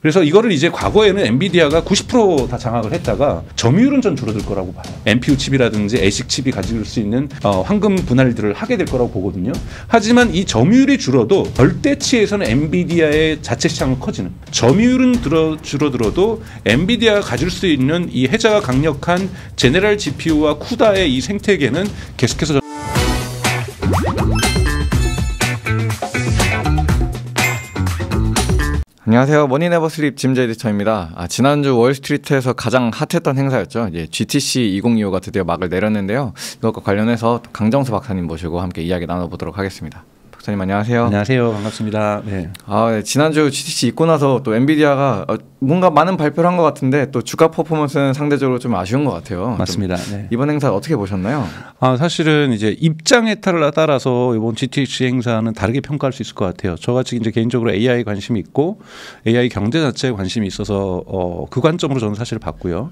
그래서 이거를 이제 과거에는 엔비디아가 90% 다 장악을 했다가 점유율은 좀 줄어들 거라고 봐요. NPU 칩이라든지 ASIC 칩이 가질 수 있는 황금 분할들을 하게 될 거라고 보거든요. 하지만 이 점유율이 줄어도 절대치에서는 엔비디아의 자체 시장은 커지는, 점유율은 줄어들어도 엔비디아가 가질 수 있는 이 해자가 강력한 제네럴 GPU와 쿠다의 이 생태계는 계속해서 안녕하세요. 머니네버슬립 짐 에디터입니다. 지난주 월스트리트에서 가장 핫했던 행사였죠. GTC 2025가 드디어 막을 내렸는데요. 이것과 관련해서 강정수 박사님 모시고 함께 이야기 나눠보도록 하겠습니다. 박사님 안녕하세요. 안녕하세요. 반갑습니다. 네. 네. 지난주 GTC 있고 나서 또 엔비디아가 뭔가 많은 발표를 한 것 같은데 또 주가 퍼포먼스는 상대적으로 좀 아쉬운 것 같아요. 맞습니다. 네. 이번 행사 어떻게 보셨나요? 사실은 이제 입장에 따라서 이번 GTC 행사는 다르게 평가할 수 있을 것 같아요. 저같이 이제 개인적으로 AI 관심이 있고 AI 경제 자체에 관심이 있어서 그 관점으로 저는 사실 봤고요.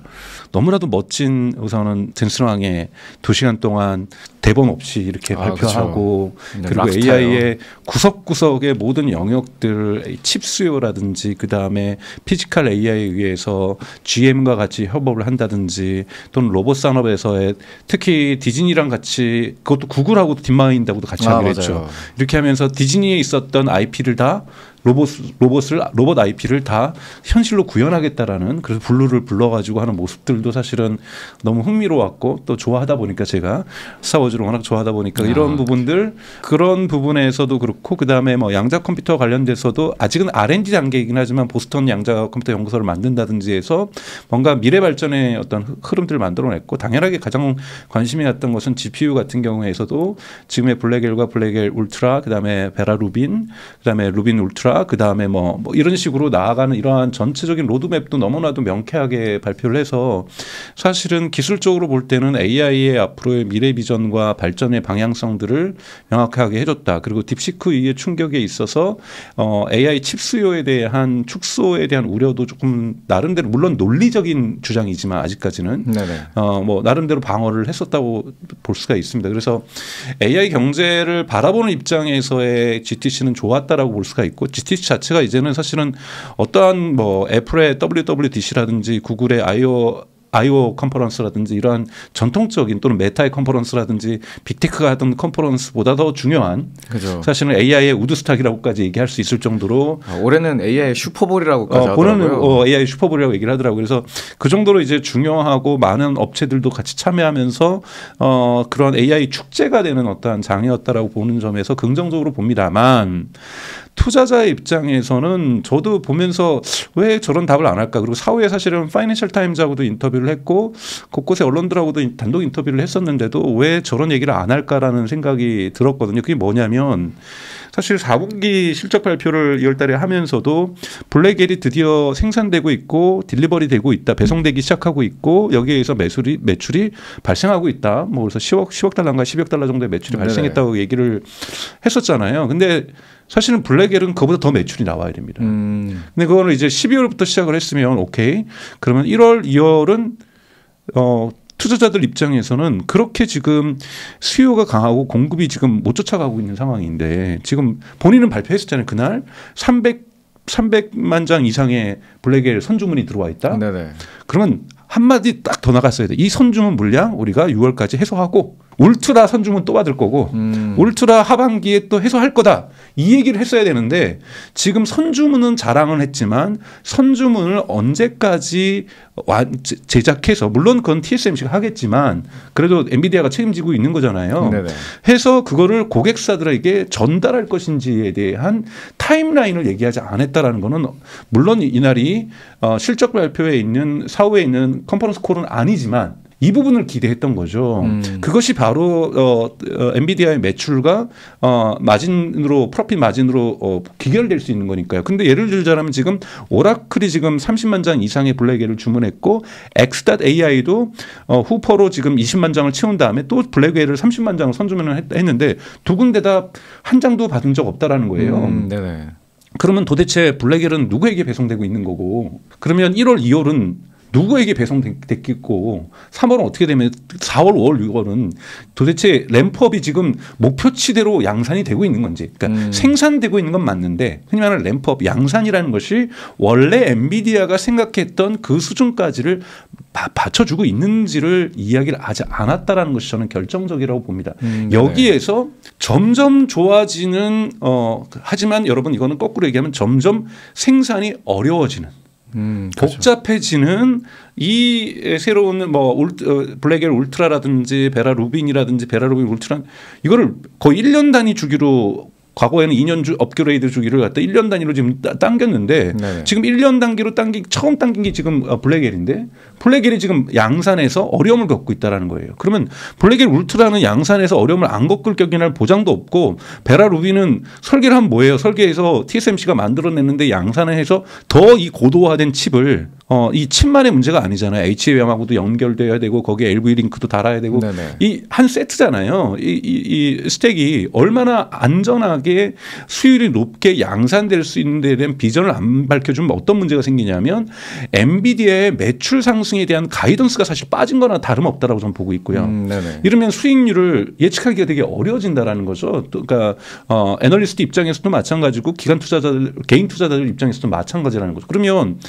너무나도 멋진 우선은 젠스랑의 2시간 동안 대본 없이 이렇게 발표하고 그리고 AI의 구석구석의 모든 영역들 칩 수요라든지 그다음에 피지컬 AI에 의해서 GM과 같이 협업을 한다든지 또는 로봇 산업에서의 특히 디즈니랑 같이 그것도 구글하고 딥마인드하고도 같이 하기로 했죠. 이렇게 하면서 디즈니에 있었던 IP를 다 로봇 IP를 다 현실로 구현하겠다라는, 그래서 블루를 불러가지고 하는 모습들도 사실은 너무 흥미로웠고 또 좋아하다 보니까 제가 스타워즈를 워낙 좋아하다 보니까 이런 부분들, 그런 부분에서도 그렇고 그다음에 뭐 양자 컴퓨터 관련돼서도 아직은 R&D 단계이긴 하지만 보스턴 양자 컴퓨터 연구소를 만든다든지 해서 뭔가 미래 발전의 어떤 흐름들을 만들어냈고, 당연하게 가장 관심이 갔던 것은 GPU 같은 경우에서도 지금의 블랙엘과 블랙엘 울트라, 그다음에 베라 루빈, 그다음에 루빈 울트라, 그다음에 뭐 이런 식으로 나아가는 이러한 전체적인 로드맵도 너무나도 명쾌하게 발표를 해서 사실은 기술적으로 볼 때는 AI의 앞으로의 미래 비전과 발전의 방향성들을 명확하게 해줬다. 그리고 딥시크 이후의 충격에 있어서 AI 칩 수요에 대한 축소에 대한 우려도 조금 나름대로, 물론 논리적인 주장이지만 아직까지는 뭐 나름대로 방어를 했었다고 볼 수가 있습니다. 그래서 AI 경제를 바라보는 입장에서의 GTC는 좋았다라고 볼 수가 있고, GTC 자체가 이제는 사실은 어떠한 뭐 애플의 WWDC라든지 구글의 I/O 컨퍼런스라든지 이러한 전통적인 또는 메타의 컨퍼런스라든지 빅테크가 하던 컨퍼런스보다 더 중요한, 사실은 AI의 우드스탁이라고까지 얘기할 수 있을 정도로 올해는 AI 슈퍼볼이라고까지 하더라고요. AI 슈퍼볼이라고 얘기를 하더라고요. 그래서 그 정도로 이제 중요하고 많은 업체들도 같이 참여하면서 그런 AI 축제가 되는 어떠한 장이었다라고 보는 점에서 긍정적으로 봅니다만, 투자자의 입장에서는 저도 보면서 왜 저런 답을 안 할까. 그리고 사후에 사실은 파이낸셜 타임즈하고도 인터뷰를 했고 곳곳에 언론들하고도 단독 인터뷰를 했었는데도 왜 저런 얘기를 안 할까라는 생각이 들었거든요. 그게 뭐냐면 사실 4분기 실적 발표를 2월 달에 하면서도 블랙엘이 드디어 생산되고 있고 딜리버리 되고 있다. 배송되기 시작하고 있고 여기에 의해서 매출이 발생하고 있다. 뭐 그래서 10억 달러인가 10억 달러 정도의 매출이 발생했다고 얘기를 했었잖아요. 근데 사실은 블랙엘은 그보다 더 매출이 나와야 됩니다. 근데 그거는 이제 12월부터 시작을 했으면 오케이. 그러면 1월, 2월은 투자자들 입장에서는 그렇게 지금 수요가 강하고 공급이 지금 못 쫓아가고 있는 상황인데, 지금 본인은 발표했었잖아요. 그날 300만 장 이상의 블랙엘 선주문이 들어와 있다. 그러면 한마디 딱 더 나갔어야 돼. 이 선주문 물량 우리가 6월까지 해소하고 울트라 선주문 또 받을 거고 울트라 하반기에 또 해소할 거다. 이 얘기를 했어야 되는데 지금 선주문은 자랑을 했지만 선주문을 언제까지 제작해서, 물론 그건 TSMC가 하겠지만 그래도 엔비디아가 책임지고 있는 거잖아요. 해서 그거를 고객사들에게 전달할 것인지에 대한 타임라인을 얘기하지 않았다라는 거는, 물론 이날이 실적 발표에 있는 사후에 있는 컨퍼런스 콜은 아니지만 이 부분을 기대했던 거죠. 그것이 바로 엔비디아의 매출과 마진으로, 프로핏 마진으로 귀결될 수 있는 거니까요. 근데 예를 들자면 지금 오라클이 지금 30만 장 이상의 블랙엘을 주문했고 X.AI도 후퍼로 지금 20만 장을 채운 다음에 또 블랙엘을 30만 장을 선주문을 했는데 두 군데 다 한 장도 받은 적 없다라는 거예요. 그러면 도대체 블랙엘은 누구에게 배송되고 있는 거고, 그러면 1월, 2월은 누구에게 배송됐겠고 3월은 어떻게 되면 4월, 5월, 6월은 도대체 램프업이 지금 목표치대로 양산이 되고 있는 건지 그러니까 생산되고 있는 건 맞는데 흔히 말하는 램프업 양산이라는 것이 원래 엔비디아가 생각했던 그 수준까지를 받쳐주고 있는지를 이야기를 하지 않았다라는 것이 저는 결정적이라고 봅니다. 여기에서 점점 좋아지는 하지만 여러분 이거는 거꾸로 얘기하면 점점 생산이 어려워지는 그렇죠. 복잡해지는 이 새로운 뭐 블랙엘 울트라라든지 베라 루빈이라든지 베라 루빈 울트라 이거를 거의 1년 단위 주기로 과거에는 2년 업그레이드 주기를 갖다 1년 단위로 지금 당겼는데 네. 지금 1년 단기로 처음 당긴 게 지금 블랙엘인데 블랙엘이 지금 양산에서 어려움을 겪고 있다는 거예요. 그러면 블랙엘 울트라는 양산에서 어려움을 안 겪을 격이나 보장도 없고 베라 루비는 설계를 하면 뭐예요? 설계해서 TSMC가 만들어냈는데 양산을 해서 더 이 고도화된 칩을 이 칩만의 문제가 아니잖아요. HAM하고도 연결돼야 되고 거기에 LV 링크도 달아야 되고 이 한 세트잖아요. 이 스택이 얼마나 안전하게 수율이 높게 양산될 수 있는 데 대한 비전을 안 밝혀주면 어떤 문제가 생기냐면 엔비디아의 매출 상승에 대한 가이던스가 사실 빠진 거나 다름없다라고 저는 보고 있고요. 이러면 수익률을 예측하기가 되게 어려워진다라는 거죠. 그러니까 애널리스트 입장에서도 마찬가지고 기관 투자자들, 개인 투자자들 입장에서도 마찬가지라는 거죠. 그러면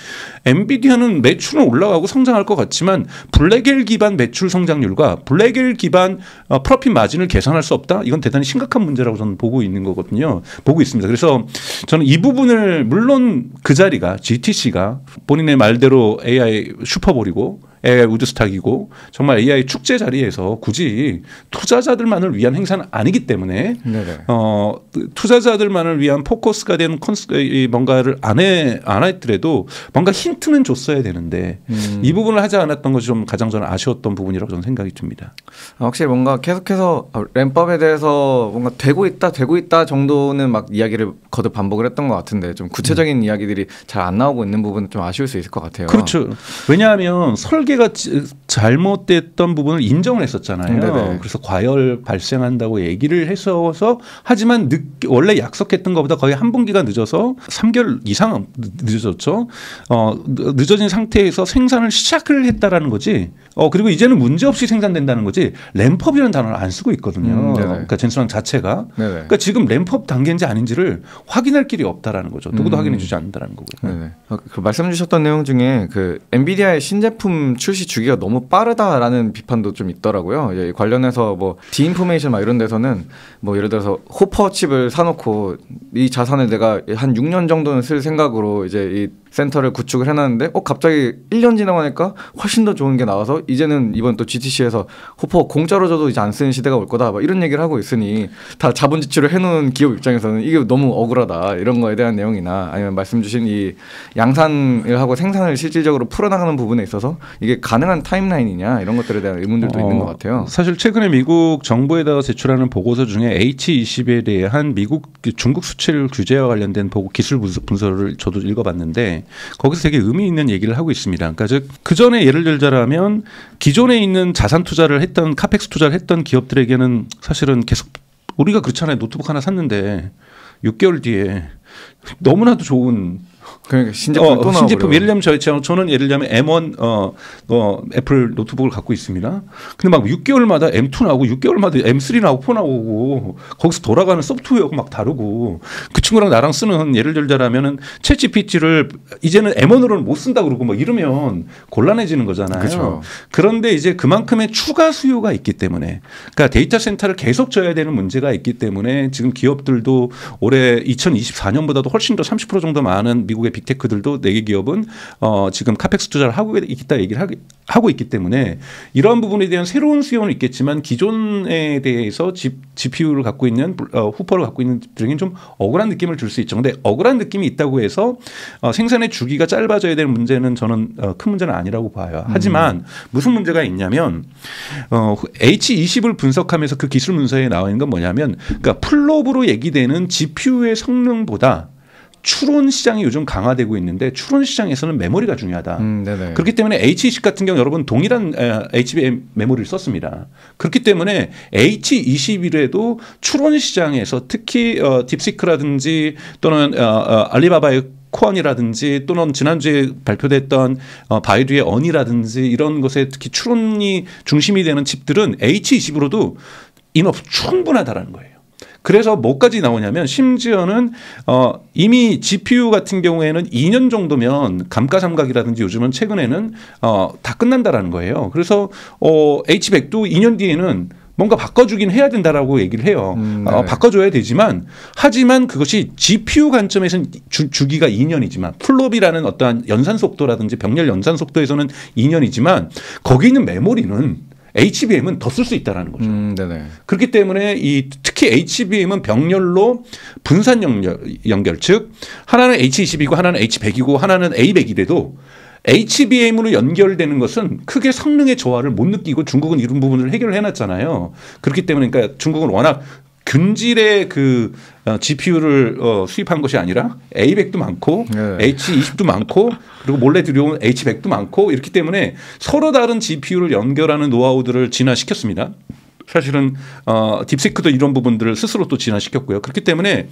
엔비디아는 매출은 올라가고 성장할 것 같지만 블랙엘 기반 매출 성장률과 블랙엘 기반 프로핏 마진을 계산할 수 없다? 이건 대단히 심각한 문제라고 저는 보고 있는 거거든요. 보고 있습니다. 그래서 저는 이 부분을 물론 그 자리가 GTC가 본인의 말대로 AI 슈퍼볼이고 AI 우드스탁이고 정말 AI 축제 자리에서 굳이 투자자들만을 위한 행사는 아니기 때문에 투자자들만을 위한 포커스가 된 뭔가를 안 했더라도 뭔가 힌트는 줬어야 되는데 이 부분을 하지 않았던 것이 좀 가장 저는 아쉬웠던 부분이라고 저는 생각이 듭니다. 확실히 뭔가 계속해서 램법에 대해서 뭔가 되고 있다 정도는 막 이야기를 거듭 반복을 했던 것 같은데 좀 구체적인 이야기들이 잘 안 나오고 있는 부분은 좀 아쉬울 수 있을 것 같아요. 그렇죠. 왜냐하면 설계가 잘못됐던 부분을 인정을 했었잖아요. 그래서 과열 발생한다고 얘기를 했어서 하지만 원래 약속했던 것보다 거의 한 분기가 늦어서 3개월 이상 늦어졌죠. 늦어진 상태에서 생산을 시작을 했다라는 거지. 그리고 이제는 문제없이 생산된다는 거지. 램프업이라는 단어를 안 쓰고 있거든요. 그러니까 젠슨왕 자체가. 그러니까 지금 램프업 단계인지 아닌지를 확인할 길이 없다라는 거죠. 누구도 확인해 주지 않는다는 거고요. 그 말씀 주셨던 내용 중에 그 엔비디아의 신제품 출시 주기가 너무 빠르다라는 비판도 좀 있더라고요. 관련해서 뭐 디인포메이션 막 이런 데서는 뭐 예를 들어서 호퍼 칩을 사놓고 이 자산을 내가 한 6년 정도는 쓸 생각으로 이제 이 센터를 구축을 해놨는데 갑자기 1년 지나고 나니까 훨씬 더 좋은 게 나와서 이제는 이번 또 GTC에서 호퍼 공짜로 줘도 이제 안 쓰는 시대가 올 거다 막 이런 얘기를 하고 있으니 다 자본 지출을 해놓은 기업 입장에서는 이게 너무 억울하다 이런 거에 대한 내용이나 아니면 말씀 주신 이 양산을 하고 생산을 실질적으로 풀어나가는 부분에 있어서 이게 가능한 타임라인이냐 이런 것들에 대한 의문들도 있는 것 같아요. 사실 최근에 미국 정부에다가 제출하는 보고서 중에 H20에 대한 중국 수출 규제와 관련된 기술 분석을 저도 읽어봤는데 거기서 되게 의미 있는 얘기를 하고 있습니다. 그러니까 즉 그전에 예를 들자면 기존에 있는 자산 투자를 했던 카펙스 투자를 했던 기업들에게는 사실은 계속 우리가 그렇잖아요. 노트북 하나 샀는데 6개월 뒤에 너무나도 좋은 그러니까 신제품 또 신제품 예를 들면 저는 예를 들면 M1 애플 노트북을 갖고 있습니다. 근데 막 6개월마다 M2 나오고 6개월마다 M3 나오고 4 나오고 거기서 돌아가는 소프트웨어가 막 다르고 그 친구랑 나랑 쓰는 예를 들자면은 챗GPT를 이제는 M1으로는 못 쓴다 그러고 막 이러면 곤란해지는 거잖아요. 그쵸. 그런데 이제 그만큼의 추가 수요가 있기 때문에 그러니까 데이터 센터를 계속 져야 되는 문제가 있기 때문에 지금 기업들도 올해 2024년보다도 훨씬 더 30% 정도 많은 미국의 빅테크들도 4개 기업은 지금 카펙스 투자를 하고 있다 얘기를 하고 있기 때문에 이러한 부분에 대한 새로운 수요는 있겠지만 기존에 대해서 GPU를 갖고 있는 후퍼를 갖고 있는 들에게는 좀 억울한 느낌을 줄 수 있죠. 그런데 억울한 느낌이 있다고 해서 생산의 주기가 짧아져야 되는 문제는 저는 큰 문제는 아니라고 봐요. 하지만 무슨 문제가 있냐면 H20을 분석하면서 그 기술 문서에 나와 있는 건 뭐냐면 그러니까 플롭으로 얘기되는 GPU의 성능보다 추론 시장이 요즘 강화되고 있는데 추론 시장에서는 메모리가 중요하다. 그렇기 때문에 H20 같은 경우 여러분 동일한 HBM 메모리를 썼습니다. 그렇기 때문에 H21에도 추론 시장에서 특히 딥시크라든지 또는 알리바바의 코언이라든지 또는 지난주에 발표됐던 바이두의 언이라든지 이런 것에 특히 추론이 중심이 되는 칩들은 H20으로도 인업 충분하다라는 거예요. 그래서 뭐까지 나오냐면 심지어는 이미 GPU 같은 경우에는 2년 정도면 감가상각이라든지 요즘은 최근에는 다 끝난다라는 거예요. 그래서 H100도 2년 뒤에는 뭔가 바꿔주긴 해야 된다라고 얘기를 해요. 네. 바꿔줘야 되지만 하지만 그것이 GPU 관점에서는 주기가 2년이지만 플롭이라는 어떠한 연산 속도라든지 병렬 연산 속도에서는 2년이지만 거기 있는 메모리는 HBM은 더 쓸 수 있다라는 거죠. 네네. 그렇기 때문에 특히 HBM은 병렬로 분산 연결, 즉 하나는 H20이고 하나는 H100이고 하나는 A100이래도 HBM으로 연결되는 것은 크게 성능의 저하를 못 느끼고 중국은 이런 부분을 해결을 해놨잖아요. 그렇기 때문에 그러니까 중국은 워낙 균질의 그 GPU를 수입한 것이 아니라 A100도 많고 네. H20도 많고 그리고 몰래 들여온 H100도 많고 이렇기 때문에 서로 다른 GPU를 연결하는 노하우들을 진화시켰습니다. 사실은 딥시크도 이런 부분들을 스스로 또 진화시켰고요. 그렇기 때문에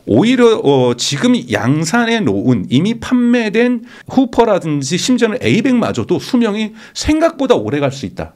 오히려 지금 양산해 놓은 이미 판매된 후퍼라든지 심지어는 A100마저도 수명이 생각보다 오래 갈 수 있다.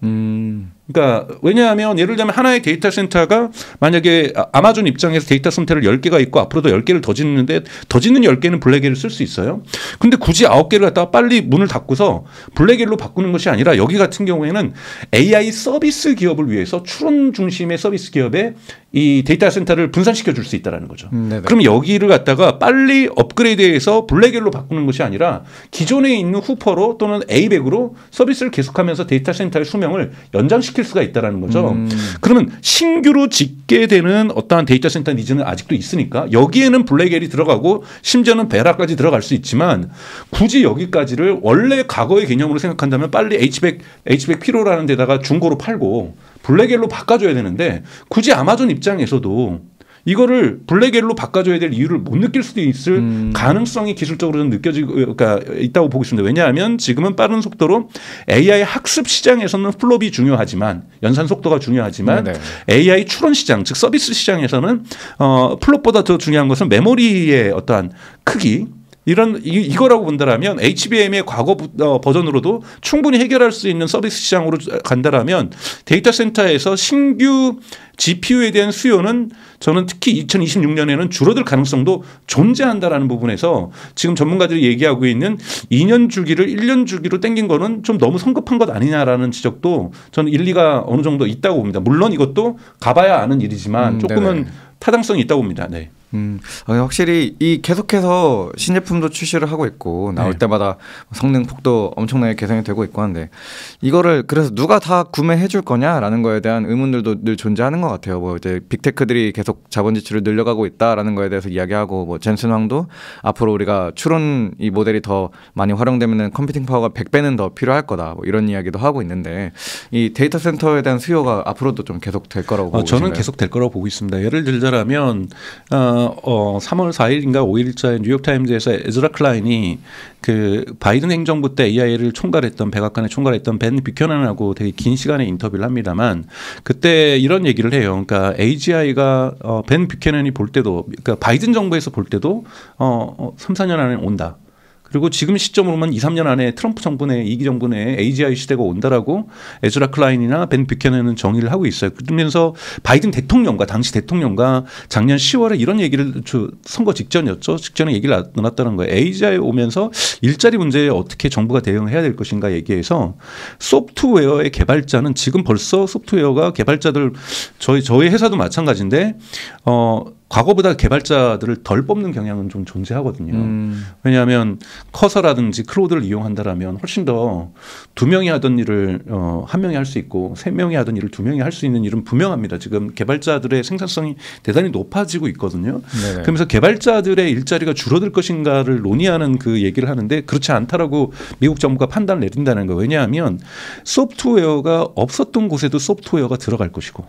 그러니까 왜냐하면 예를 들면 하나의 데이터 센터가 만약에 아마존 입장에서 데이터 센터를 10개가 있고 앞으로도 10개를 더 짓는데 더 짓는 10개는 블랙엘을 쓸 수 있어요. 근데 굳이 9개를 갖다가 빨리 문을 닫고서 블랙엘로 바꾸는 것이 아니라 여기 같은 경우에는 AI 서비스 기업을 위해서 추론 중심의 서비스 기업에 이 데이터 센터를 분산시켜 줄 수 있다는 거죠. 그럼 여기를 갖다가 빨리 업그레이드해서 블랙엘로 바꾸는 것이 아니라 기존에 있는 후퍼로 또는 A100으로 서비스를 계속하면서 데이터 센터의 수명을 연장시킬 수가 있다는 거죠. 그러면 신규로 짓게 되는 어떠한 데이터 센터 니즈는 아직도 있으니까 여기에는 블랙엘이 들어가고 심지어는 베라까지 들어갈 수 있지만 굳이 여기까지를 원래 과거의 개념으로 생각한다면 빨리 H100 필요라는 데다가 중고로 팔고 블랙엘로 바꿔줘야 되는데 굳이 아마존 입장에서도 이거를 블랙엘로 바꿔줘야 될 이유를 못 느낄 수도 있을 가능성이 기술적으로 좀 그러니까 있다고 보고 있습니다. 왜냐하면 지금은 빠른 속도로 AI 학습 시장에서는 플롭이 중요하지만 연산 속도가 중요하지만 네네. AI 추론 시장 즉 서비스 시장에서는 플롭보다 더 중요한 것은 메모리의 어떠한 크기 이거라고 본다라면 HBM의 과거 버전으로도 충분히 해결할 수 있는 서비스 시장으로 간다라면 데이터 센터에서 신규 GPU에 대한 수요는 저는 특히 2026년에는 줄어들 가능성도 존재한다라는 부분에서 지금 전문가들이 얘기하고 있는 2년 주기를 1년 주기로 땡긴 거는 좀 너무 성급한 것 아니냐라는 지적도 저는 일리가 어느 정도 있다고 봅니다. 물론 이것도 가봐야 아는 일이지만 조금은 네네. 타당성이 있다고 봅니다. 네. 확실히 이 계속해서 신제품도 출시를 하고 있고 나올 네. 때마다 성능 폭도 엄청나게 개선이 되고 있고 한데 이거를 그래서 누가 다 구매해 줄 거냐라는 거에 대한 의문들도 늘 존재하는 것 같아요. 뭐 이제 빅테크들이 계속 자본 지출을 늘려가고 있다라는 거에 대해서 이야기하고 뭐 젠슨 황도 앞으로 우리가 추론 이 모델이 더 많이 활용되면은 컴퓨팅 파워가 100배는 더 필요할 거다 뭐 이런 이야기도 하고 있는데 이 데이터 센터에 대한 수요가 앞으로도 좀 계속 될 거라고 보고 저는 계속 될 거라고 보고 있습니다. 예를 들자면 3월 4일인가 5일자에 뉴욕타임즈에서 에즈라 클라인이 그 바이든 행정부 때 AI를 총괄했던 백악관에 총괄했던 벤 뷰캐넌하고 되게 긴 시간에 인터뷰를 합니다만 그때 이런 얘기를 해요. 그러니까 AGI가 벤 뷰캐넌이 볼 때도 그러니까 바이든 정부에서 볼 때도 3, 4년 안에 온다. 그리고 지금 시점으로만 2, 3년 안에 트럼프 정부 내 2기 정부 내에 AGI 시대가 온다라고 에즈라 클라인이나 벤 뷰캐넌은 정의를 하고 있어요. 그러면서 바이든 대통령과 당시 대통령과 작년 10월에 이런 얘기를 선거 직전이었죠. 직전에 얘기를 나눴다는 거예요. AGI 오면서 일자리 문제에 어떻게 정부가 대응해야 될 것인가 얘기해서 소프트웨어의 개발자는 지금 벌써 소프트웨어가 개발자들 저희 회사도 마찬가지인데 과거보다 개발자들을 덜 뽑는 경향은 좀 존재하거든요. 왜냐하면 커서라든지 클로드를 이용한다라면 훨씬 더 2명이 하던 일을 1명이 할 수 있고 3명이 하던 일을 2명이 할 수 있는 일은 분명합니다. 지금 개발자들의 생산성이 대단히 높아지고 있거든요. 네네. 그러면서 개발자들의 일자리가 줄어들 것인가를 논의하는 그 얘기를 하는데 그렇지 않다라고 미국 정부가 판단을 내린다는 거예요. 왜냐하면 소프트웨어가 없었던 곳에도 소프트웨어가 들어갈 것이고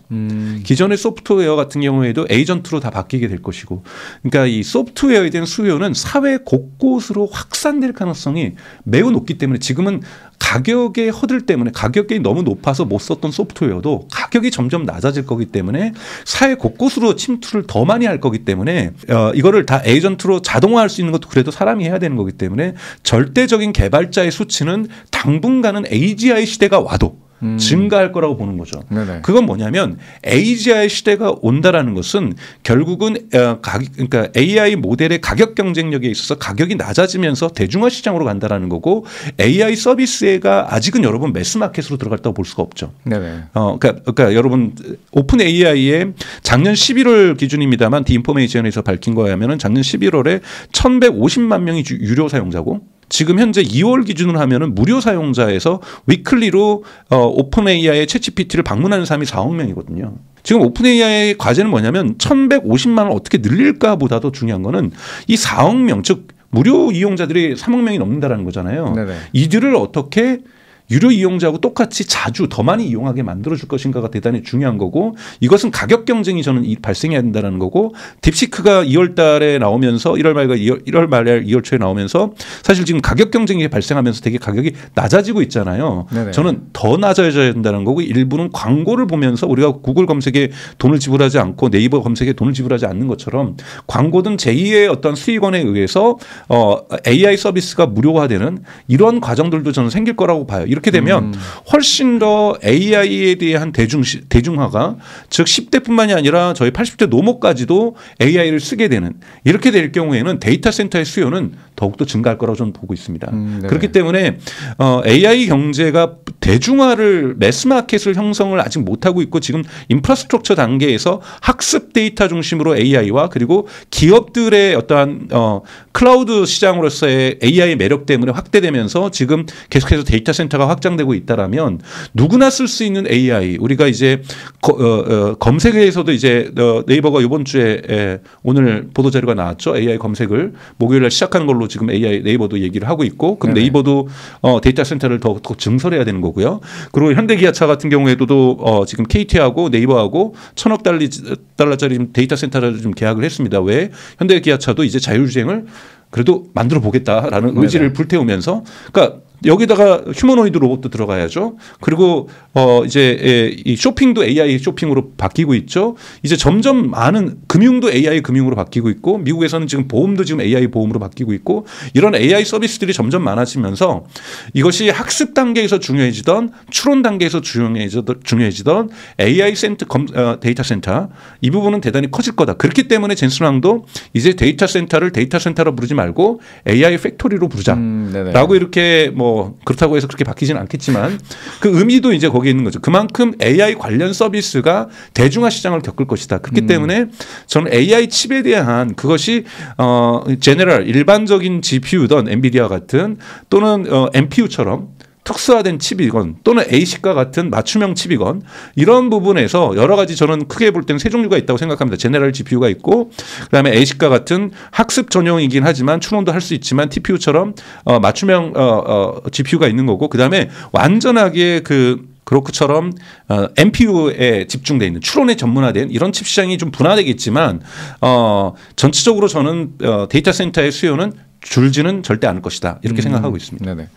기존의 소프트웨어 같은 경우에도 에이전트로 다 바뀌게 될 것이고 그러니까 이 소프트웨어에 대한 수요는 사회 곳곳으로 확산될 가능성이 매우 높기 때문에 지금은 가격의 허들 때문에 가격이 너무 높아서 못 썼던 소프트웨어도 가격이 점점 낮아질 거기 때문에 사회 곳곳으로 침투를 더 많이 할 거기 때문에 이거를 다 에이전트로 자동화할 수 있는 것도 그래도 사람이 해야 되는 거기 때문에 절대적인 개발자의 수치는 당분간은 AGI 시대가 와도 증가할 거라고 보는 거죠. 네네. 그건 뭐냐면 AGI 시대가 온다라는 것은 결국은 그러니까 AI 모델의 가격 경쟁력에 있어서 가격이 낮아지면서 대중화 시장으로 간다라는 거고 AI 서비스가 아직은 여러분 매스 마켓으로 들어갔다고 볼 수가 없죠. 네네. 그러니까 여러분 오픈 AI의 작년 11월 기준입니다만 디인포메이션에서 밝힌 거에 하면은 작년 11월에 1,150만 명이 유료 사용자고 지금 현재 2월 기준으로 하면은 무료 사용자에서 위클리로 오픈 AI의 챗GPT를 방문하는 사람이 4억 명이거든요. 지금 오픈 AI의 과제는 뭐냐면 1,150만 원을 어떻게 늘릴까보다도 중요한 거는 이 4억 명, 즉 무료 이용자들이 3억 명이 넘는다라는 거잖아요. 네네. 이들을 어떻게 유료 이용자하고 똑같이 자주 더 많이 이용하게 만들어줄 것인가가 대단히 중요한 거고 이것은 가격 경쟁이 저는 발생해야 된다는 거고 딥시크가 2월 달에 나오면서 1월 말에 2월 초에 나오면서 사실 지금 가격 경쟁이 발생하면서 되게 가격이 낮아지고 있잖아요. 네네. 저는 더 낮아져야 된다는 거고 일부는 광고를 보면서 우리가 구글 검색에 돈을 지불하지 않고 네이버 검색에 돈을 지불하지 않는 것처럼 광고든 제2의 어떤 수익원에 의해서 AI 서비스가 무료화되는 이런 과정들도 저는 생길 거라고 봐요. 이렇게 되면 훨씬 더 AI에 대한 대중화가 즉 10대뿐만이 아니라 저희 80대 노모까지도 AI를 쓰게 되는 이렇게 될 경우에는 데이터 센터의 수요는 더욱더 증가할 거라고 저는 보고 있습니다. 그렇기 때문에 AI 경제가 대중화를 매스마켓을 형성을 아직 못하고 있고 지금 인프라스트럭처 단계에서 학습 데이터 중심으로 AI와 그리고 기업들의 어떠한 클라우드 시장으로서의 AI의 매력 때문에 확대되면서 지금 계속해서 데이터 센터가 확장되고 있다라면 누구나 쓸 수 있는 AI 우리가 이제 검색에서도 이제 네이버가 이번 주에 오늘 보도 자료가 나왔죠. AI 검색을 목요일날 시작하는 걸로 지금 AI 네이버도 얘기를 하고 있고 그럼 네이버도 데이터 센터를 더 증설해야 되는 거고요. 그리고 현대기아차 같은 경우에도 지금 KT하고 네이버하고 1,000억 달러짜리 데이터 센터를 좀 계약을 했습니다. 왜? 현대기아차도 이제 자율주행을 그래도 만들어 보겠다라는 의지를 불태우면서 그러니까 여기다가 휴머노이드 로봇도 들어가야죠. 그리고 이제 이 쇼핑도 AI 쇼핑으로 바뀌고 있죠. 이제 점점 많은 금융도 AI 금융으로 바뀌고 있고 미국에서는 지금 보험도 지금 AI 보험으로 바뀌고 있고 이런 AI 서비스들이 점점 많아지면서 이것이 학습 단계에서 중요해지던 추론 단계에서 중요해지던 AI 데이터 센터 이 부분은 대단히 커질 거다. 그렇기 때문에 젠슨왕도 이제 데이터 센터를 데이터 센터로 부르지 말고 AI 팩토리로 부르자라고 이렇게 뭐 그렇다고 해서 그렇게 바뀌지는 않겠지만 그 의미도 이제 거기에 있는 거죠. 그만큼 AI 관련 서비스가 대중화 시장을 겪을 것이다. 그렇기 때문에 저는 AI 칩에 대한 그것이 제너럴 일반적인 GPU든 엔비디아 같은 또는 NPU처럼 특수화된 칩이건 또는 ASIC과 같은 맞춤형 칩이건 이런 부분에서 여러 가지 저는 크게 볼 때는 세 종류가 있다고 생각합니다. 제너럴 GPU가 있고 그다음에 ASIC과 같은 학습 전용이긴 하지만 추론도 할 수 있지만 TPU처럼 맞춤형 GPU가 있는 거고 그다음에 완전하게 그렇구처럼 NPU에 집중되어 있는 추론에 전문화된 이런 칩 시장이 좀 분화되겠지만 전체적으로 저는 데이터 센터의 수요는 줄지는 절대 않을 것이다. 이렇게 생각하고 있습니다. 네네.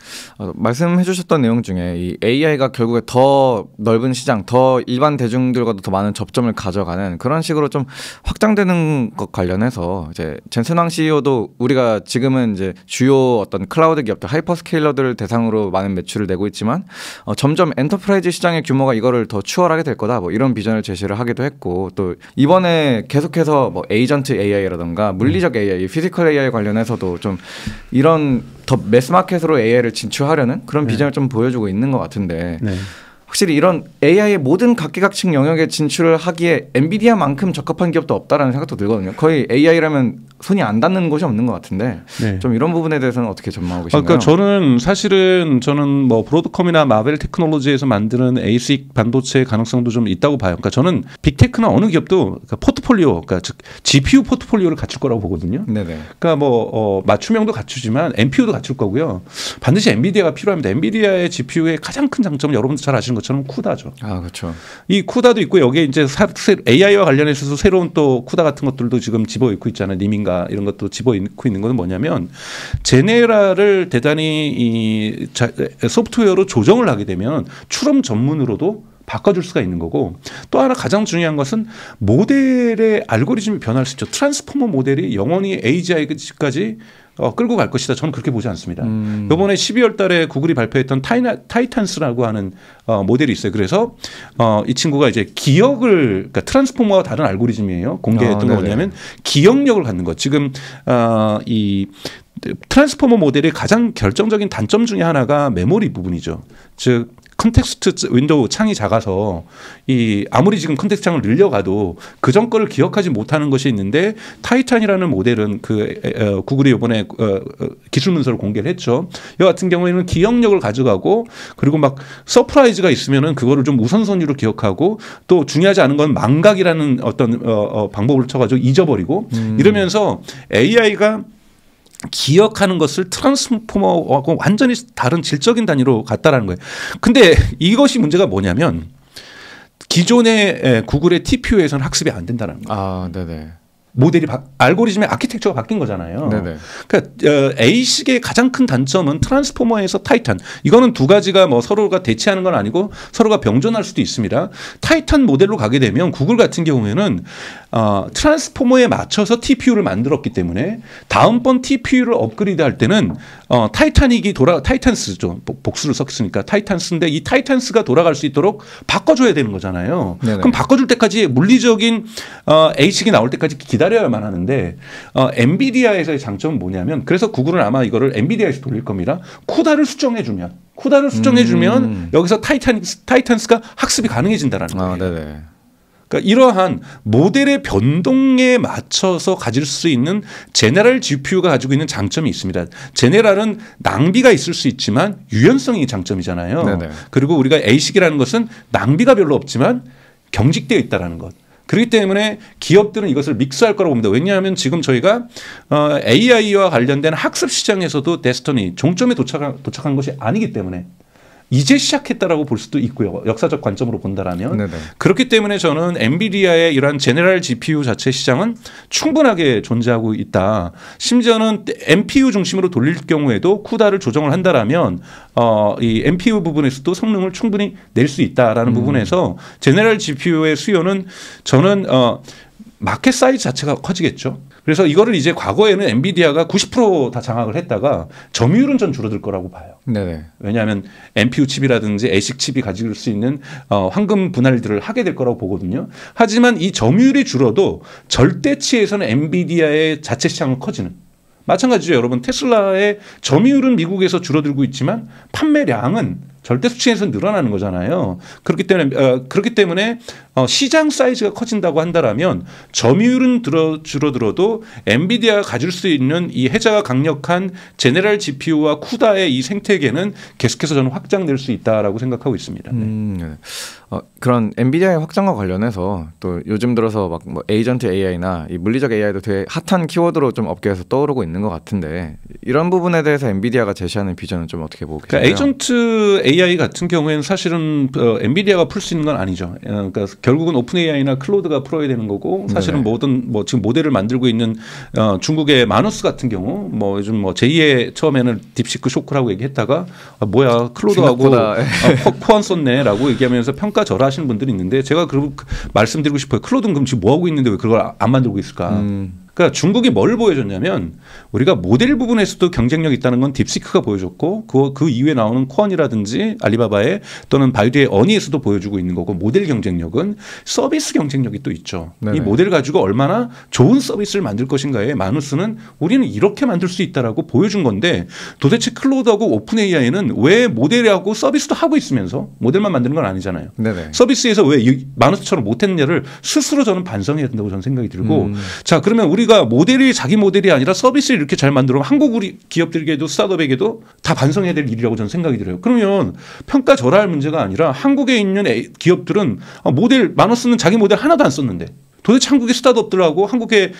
말씀해 주셨던 내용 중에 이 AI가 결국에 더 넓은 시장, 더 일반 대중들과도 더 많은 접점을 가져가는 그런 식으로 좀 확장되는 것 관련해서 이제 젠슨왕 CEO도 우리가 지금은 이제 주요 어떤 클라우드 기업들, 하이퍼스케일러들을 대상으로 많은 매출을 내고 있지만 점점 엔터프라이즈 시장의 규모가 이거를 더 추월하게 될 거다. 뭐 이런 비전을 제시를 하기도 했고 또 이번에 계속해서 뭐 에이전트 AI라든가 물리적 AI, 피지컬 AI 관련해서도 좀 이런 더 매스마켓으로 AI를 진출하려는 그런 비전을 좀 보여주고 있는 것 같은데 확실히 이런 AI의 모든 각기각층 영역에 진출을 하기에 엔비디아만큼 적합한 기업도 없다라는 생각도 들거든요. 거의 AI라면 손이 안 닿는 곳이 없는 것 같은데 좀 이런 부분에 대해서는 어떻게 전망하고 계신가요? 그러니까 저는 뭐 브로드컴이나 마벨 테크놀로지에서 만드는 ASIC 반도체의 가능성도 좀 있다고 봐요. 그러니까 저는 빅테크나 어느 기업도 그러니까 포트폴리오, 그러니까 즉 GPU 포트폴리오를 갖출 거라고 보거든요. 그러니까 뭐 맞춤형도 갖추지만 NPU도 갖출 거고요. 반드시 엔비디아가 필요합니다. 엔비디아의 GPU의 가장 큰 장점은 여러분도 잘 아시는 것처럼 쿠다죠. 아, 그렇죠. 이 쿠다도 있고 여기에 이제 AI와 관련해서 새로운 또 쿠다 같은 것들도 지금 집어넣고 있잖아요. 리밍가 이런 것도 집어넣고 있는 것은 뭐냐면 제네랄을 대단히 이 소프트웨어로 조정을 하게 되면 추론 전문으로도 바꿔줄 수가 있는 거고 또 하나 가장 중요한 것은 모델의 알고리즘이 변할 수 있죠. 트랜스포머 모델이 영원히 AGI까지 끌고 갈 것이다. 저는 그렇게 보지 않습니다. 이번에 12월 달에 구글이 발표했던 타이탄스라고 하는 모델이 있어요. 그래서 이 친구가 이제 기억을 그러니까 트랜스포머와 다른 알고리즘이에요. 공개했던 거 뭐냐면 기억력을 갖는 것. 지금 이 트랜스포머 모델의 가장 결정적인 단점 중에 하나가 메모리 부분이죠. 즉 컨텍스트 윈도우 창이 작아서 이 아무리 지금 컨텍스트 창을 늘려가도 그전 거를 기억하지 못하는 것이 있는데 타이탄이라는 모델은 그 구글이 이번에 기술 문서를 공개를 했죠. 이 같은 경우에는 기억력을 가져가고 그리고 막 서프라이즈가 있으면은 그거를 좀 우선순위로 기억하고 또 중요하지 않은 건 망각이라는 어떤 방법을 쳐가지고 잊어버리고 이러면서 AI가 기억하는 것을 트랜스포머하고 완전히 다른 질적인 단위로 갔다라는 거예요. 근데 이것이 문제가 뭐냐면 기존의 구글의 TPU에서는 학습이 안 된다는 거예요. 아, 네네. 모델이 알고리즘의 아키텍처가 바뀐 거잖아요. 네네. 그러니까 A식의 가장 큰 단점은 트랜스포머에서 타이탄. 이거는 두 가지가 뭐 서로가 대치하는 건 아니고 서로가 병존할 수도 있습니다. 타이탄 모델로 가게 되면 구글 같은 경우에는 트랜스포머에 맞춰서 TPU를 만들었기 때문에 다음번 TPU를 업그레이드 할 때는 타이탄스죠. 복수를 썼으니까 타이탄스인데 이 타이탄스가 돌아갈 수 있도록 바꿔줘야 되는 거잖아요. 네네. 그럼 바꿔줄 때까지 물리적인 A식이 나올 때까지 기다려야만 하는데 엔비디아에서의 장점은 뭐냐면 그래서 구글은 아마 이거를 엔비디아에서 돌릴 겁니다. 쿠다를 수정해주면 여기서 타이탄스가 학습이 가능해진다라는 거예요. 네네. 그러니까 이러한 모델의 변동에 맞춰서 가질 수 있는 제네럴 GPU가 가지고 있는 장점이 있습니다. 제네럴은 낭비가 있을 수 있지만 유연성이 장점이잖아요. 네네. 그리고 우리가 A식이라는 것은 낭비가 별로 없지만 경직되어 있다는 것. 그렇기 때문에 기업들은 이것을 믹스할 거라고 봅니다. 왜냐하면 지금 저희가 AI와 관련된 학습 시장에서도 데스티니 종점에 도착한 것이 아니기 때문에 이제 시작했다라고 볼 수도 있고요. 역사적 관점으로 본다라면. 네네. 그렇기 때문에 저는 엔비디아의 이러한 제네럴 GPU 자체 시장은 충분하게 존재하고 있다. 심지어는 NPU 중심으로 돌릴 경우에도 쿠다를 조정을 한다라면 이 NPU 부분에서도 성능을 충분히 낼 수 있다라는 부분에서 제네럴 GPU의 수요는 저는 마켓 사이즈 자체가 커지겠죠. 그래서 이거를 이제 과거에는 엔비디아가 90% 다 장악을 했다가 점유율은 전 줄어들 거라고 봐요. 네네. 왜냐하면 NPU 칩이라든지 ASIC 칩이 가질 수 있는 황금 분할들을 하게 될 거라고 보거든요. 하지만 이 점유율이 줄어도 절대치에서는 엔비디아의 자체 시장은 커지는. 마찬가지죠. 여러분 테슬라의 점유율은 미국에서 줄어들고 있지만 판매량은 절대 수치에서 늘어나는 거잖아요. 그렇기 때문에 시장 사이즈가 커진다고 한다라면 점유율은 줄어들어도 엔비디아가 가질 수 있는 이 해자가 강력한 제네럴 GPU와 쿠다의 이 생태계는 계속해서 저는 확장될 수 있다라고 생각하고 있습니다. 네. 그런 엔비디아의 확장과 관련해서 또 요즘 들어서 막 뭐 에이전트 AI나 이 물리적 AI도 되게 핫한 키워드로 좀 업계에서 떠오르고 있는 것 같은데 이런 부분에 대해서 엔비디아가 제시하는 비전은 좀 어떻게 보고 계세요? 그러니까 에이전트 AI 같은 경우에는 사실은 엔비디아가 풀 수 있는 건 아니죠. 그러니까 결국은 오픈 AI나 클로드가 풀어야 되는 거고 사실은 모든 지금 모델을 만들고 있는 중국의 마누스 같은 경우 뭐 요즘 제2의 처음에는 딥시크 쇼크라고 얘기했다가 뭐야 클로드하고 코안 썼네라고 얘기하면서 평가절하하시는 분들이 있는데 제가 말씀드리고 싶어요. 클로드는 그럼 지금 뭐 하고 있는데 왜 그걸 안 만들고 있을까? 그러니까 중국이 뭘 보여줬냐면 우리가 모델 부분에서도 경쟁력이 있다는 건 딥시크가 보여줬고 그 이후에 나오는 코언이라든지 알리바바의 또는 바이두의 어니에서도 보여주고 있는 거고 모델 경쟁력은 서비스 경쟁력이 또 있죠. 네네. 이 모델을 가지고 얼마나 좋은 서비스를 만들 것인가에 마누스는 우리는 이렇게 만들 수 있다라고 보여준 건데 도대체 클로드하고 오픈 AI는 왜 모델하고 서비스도 하고 있으면서 모델만 만드는 건 아니잖아요. 네네. 서비스에서 왜 마누스처럼 못했느냐를 스스로 저는 반성해야 된다고 저는 생각이 들고 자 그러면 우리가 모델이 자기 모델이 아니라 서비스를 이렇게 잘 만들면 한국 우리 기업들에게도 스타트업에게도 다 반성해야 될 일이라고 저는 생각이 들어요. 그러면 평가절하할 문제가 아니라 한국에 있는 기업들은 모델 마누스는 자기 모델 하나도 안 썼는데 도대체 한국의 스타트업들하고 한국의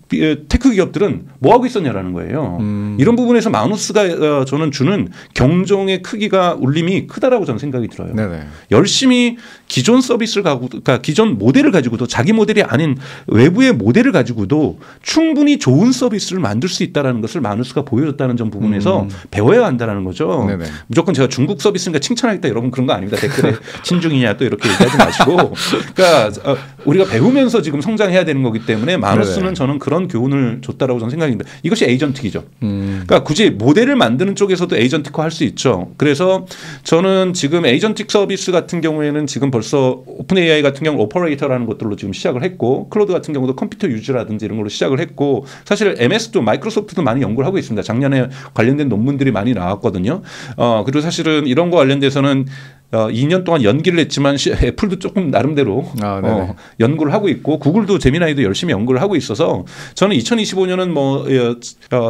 테크 기업들은 뭐 하고 있었냐라는 거예요. 이런 부분에서 마누스가 저는 주는 경종의 크기가 울림이 크다라고 저는 생각이 들어요. 네네. 열심히 기존 서비스를 가지고, 그러니까 기존 모델을 가지고도 자기 모델이 아닌 외부의 모델을 가지고도 충분히 좋은 서비스를 만들 수 있다라는 것을 마누스가 보여줬다는 점 부분에서 배워야 한다는 거죠. 네네. 무조건 제가 중국 서비스니까 칭찬하겠다 여러분 그런 거 아닙니다. 댓글에 신중이냐 또 이렇게 얘기하지 마시고, 그러니까 우리가 배우면서 지금 성장해야 되는 거기 때문에 마누스는 네네. 저는 그런 교훈을 줬다라고 저는 생각합니다. 이것이 에이전틱이죠. 그러니까 굳이 모델을 만드는 쪽에서도 에이전틱화 할 수 있죠. 그래서 저는 지금 에이전틱 서비스 같은 경우에는 지금 벌써 오픈 AI 같은 경우 오퍼레이터라는 것들로 지금 시작을 했고, 클로드 같은 경우도 컴퓨터 유즈라든지 이런 걸로 시작을 했고, 사실 MS도 마이크로소프트도 많이 연구를 하고 있습니다. 작년에 관련된 논문들이 많이 나왔거든요. 그리고 사실은 이런 거 관련돼서는 2년 동안 연기를 했지만 애플도 조금 나름대로 연구를 하고 있고, 구글도 제미나이도 열심히 연구를 하고 있어서 저는 2025년은 뭐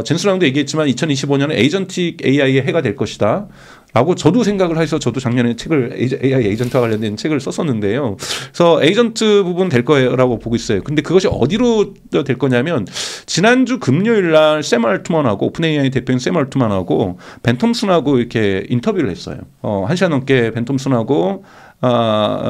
젠스랑도 얘기했지만 2025년은 에이전틱 AI의 해가 될 것이다. 라고 저도 생각을 해서 저도 작년에 책을 AI 에이전트와 관련된 책을 썼었는데요. 그래서 에이전트 부분 될 거라고 보고 있어요. 근데 그것이 어디로 될 거냐면, 지난주 금요일 날 샘 알트만하고 오픈 AI 대표인 샘 알트만하고 벤 톰슨하고 이렇게 인터뷰를 했어요. 1시간 넘게 벤 톰슨하고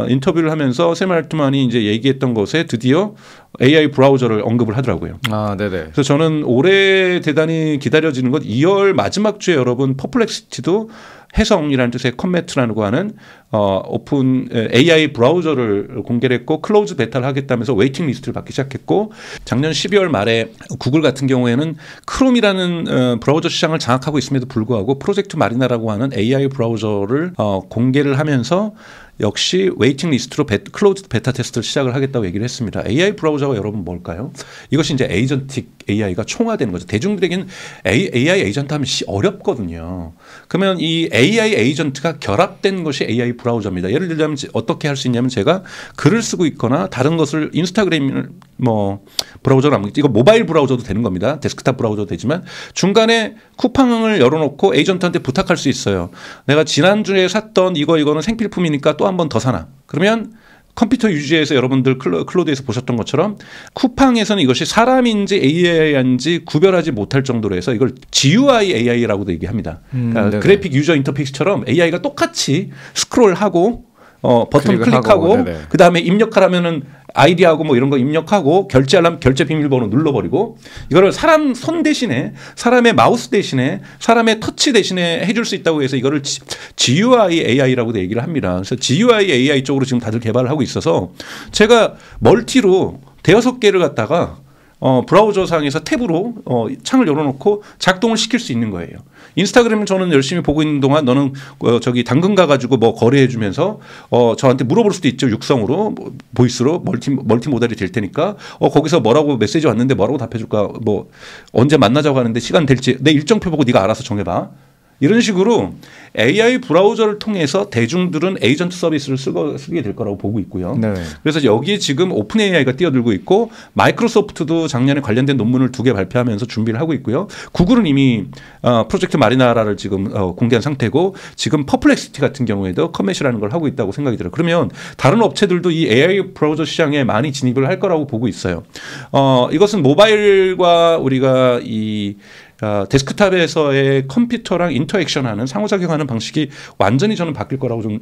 인터뷰를 하면서 샘 알트만이 이제 얘기했던 것에 드디어 AI 브라우저를 언급을 하더라고요. 네네. 그래서 저는 올해 대단히 기다려지는 것, 2월 마지막 주에 여러분 퍼플렉시티도 해성이라는 뜻의 컴매트라고 하는 오픈 AI 브라우저를 공개를 했고, 클로즈 베타를 하겠다면서 웨이팅 리스트를 받기 시작했고, 작년 12월 말에 구글 같은 경우에는 크롬이라는 브라우저 시장을 장악하고 있음에도 불구하고 프로젝트 마리나라고 하는 AI 브라우저를 공개를 하면서 역시 웨이팅 리스트로 클로즈 베타 테스트를 시작을 하겠다고 얘기를 했습니다. AI 브라우저가 여러분 뭘까요? 이것이 이제 에이전틱 AI가 총화되는 거죠. 대중들에게는 AI 에이전트 하면 어렵거든요. 그러면 이 AI 에이전트가 결합된 것이 AI 브라우저입니다. 예를 들자면 어떻게 할 수 있냐면, 제가 글을 쓰고 있거나 다른 것을 인스타그램 브라우저를 하면, 이거 모바일 브라우저도 되는 겁니다. 데스크탑 브라우저도 되지만 중간에 쿠팡을 열어놓고 에이전트한테 부탁할 수 있어요. 내가 지난주에 샀던 이거는 생필품이니까 또 한 번 더 사나. 그러면 컴퓨터 유지에서 여러분들 클로드에서 보셨던 것처럼 쿠팡에서는 이것이 사람인지 AI인지 구별하지 못할 정도로 해서 이걸 GUI AI라고도 얘기합니다. 그러니까 그래픽 유저 인터페이스처럼 AI가 똑같이 스크롤하고 버튼 클릭하고 그다음에 입력하라면은 아이디하고 뭐 이런 거 입력하고 결제하려면 결제 비밀번호 눌러버리고, 이거를 사람 손 대신에, 사람의 마우스 대신에, 사람의 터치 대신에 해줄 수 있다고 해서 이거를 GUI AI라고도 얘기를 합니다. 그래서 GUI AI 쪽으로 지금 다들 개발을 하고 있어서 제가 멀티로 5개를 갖다가 브라우저 상에서 탭으로 창을 열어놓고 작동을 시킬 수 있는 거예요. 인스타그램을 저는 열심히 보고 있는 동안 너는 저기 당근 가가지고 뭐 거래해주면서 저한테 물어볼 수도 있죠. 육성으로 보이스로 멀티 모달이 될 테니까 거기서 뭐라고 메시지 왔는데 뭐라고 답해줄까, 뭐 언제 만나자고 하는데 시간 될지 내 일정표 보고 네가 알아서 정해봐. 이런 식으로 AI 브라우저를 통해서 대중들은 에이전트 서비스를 쓰게 될 거라고 보고 있고요. 네. 그래서 여기에 지금 오픈 AI가 뛰어들고 있고, 마이크로소프트도 작년에 관련된 논문을 2개 발표하면서 준비를 하고 있고요. 구글은 이미 프로젝트 마리나라를 지금 공개한 상태고, 지금 퍼플렉시티 같은 경우에도 커밋이라는 걸 하고 있다고 생각이 들어요. 그러면 다른 업체들도 이 AI 브라우저 시장에 많이 진입을 할 거라고 보고 있어요. 이것은 모바일과 우리가 이 데스크탑에서의 컴퓨터랑 인터액션하는 상호작용하는 방식이 완전히 저는 바뀔 거라고 좀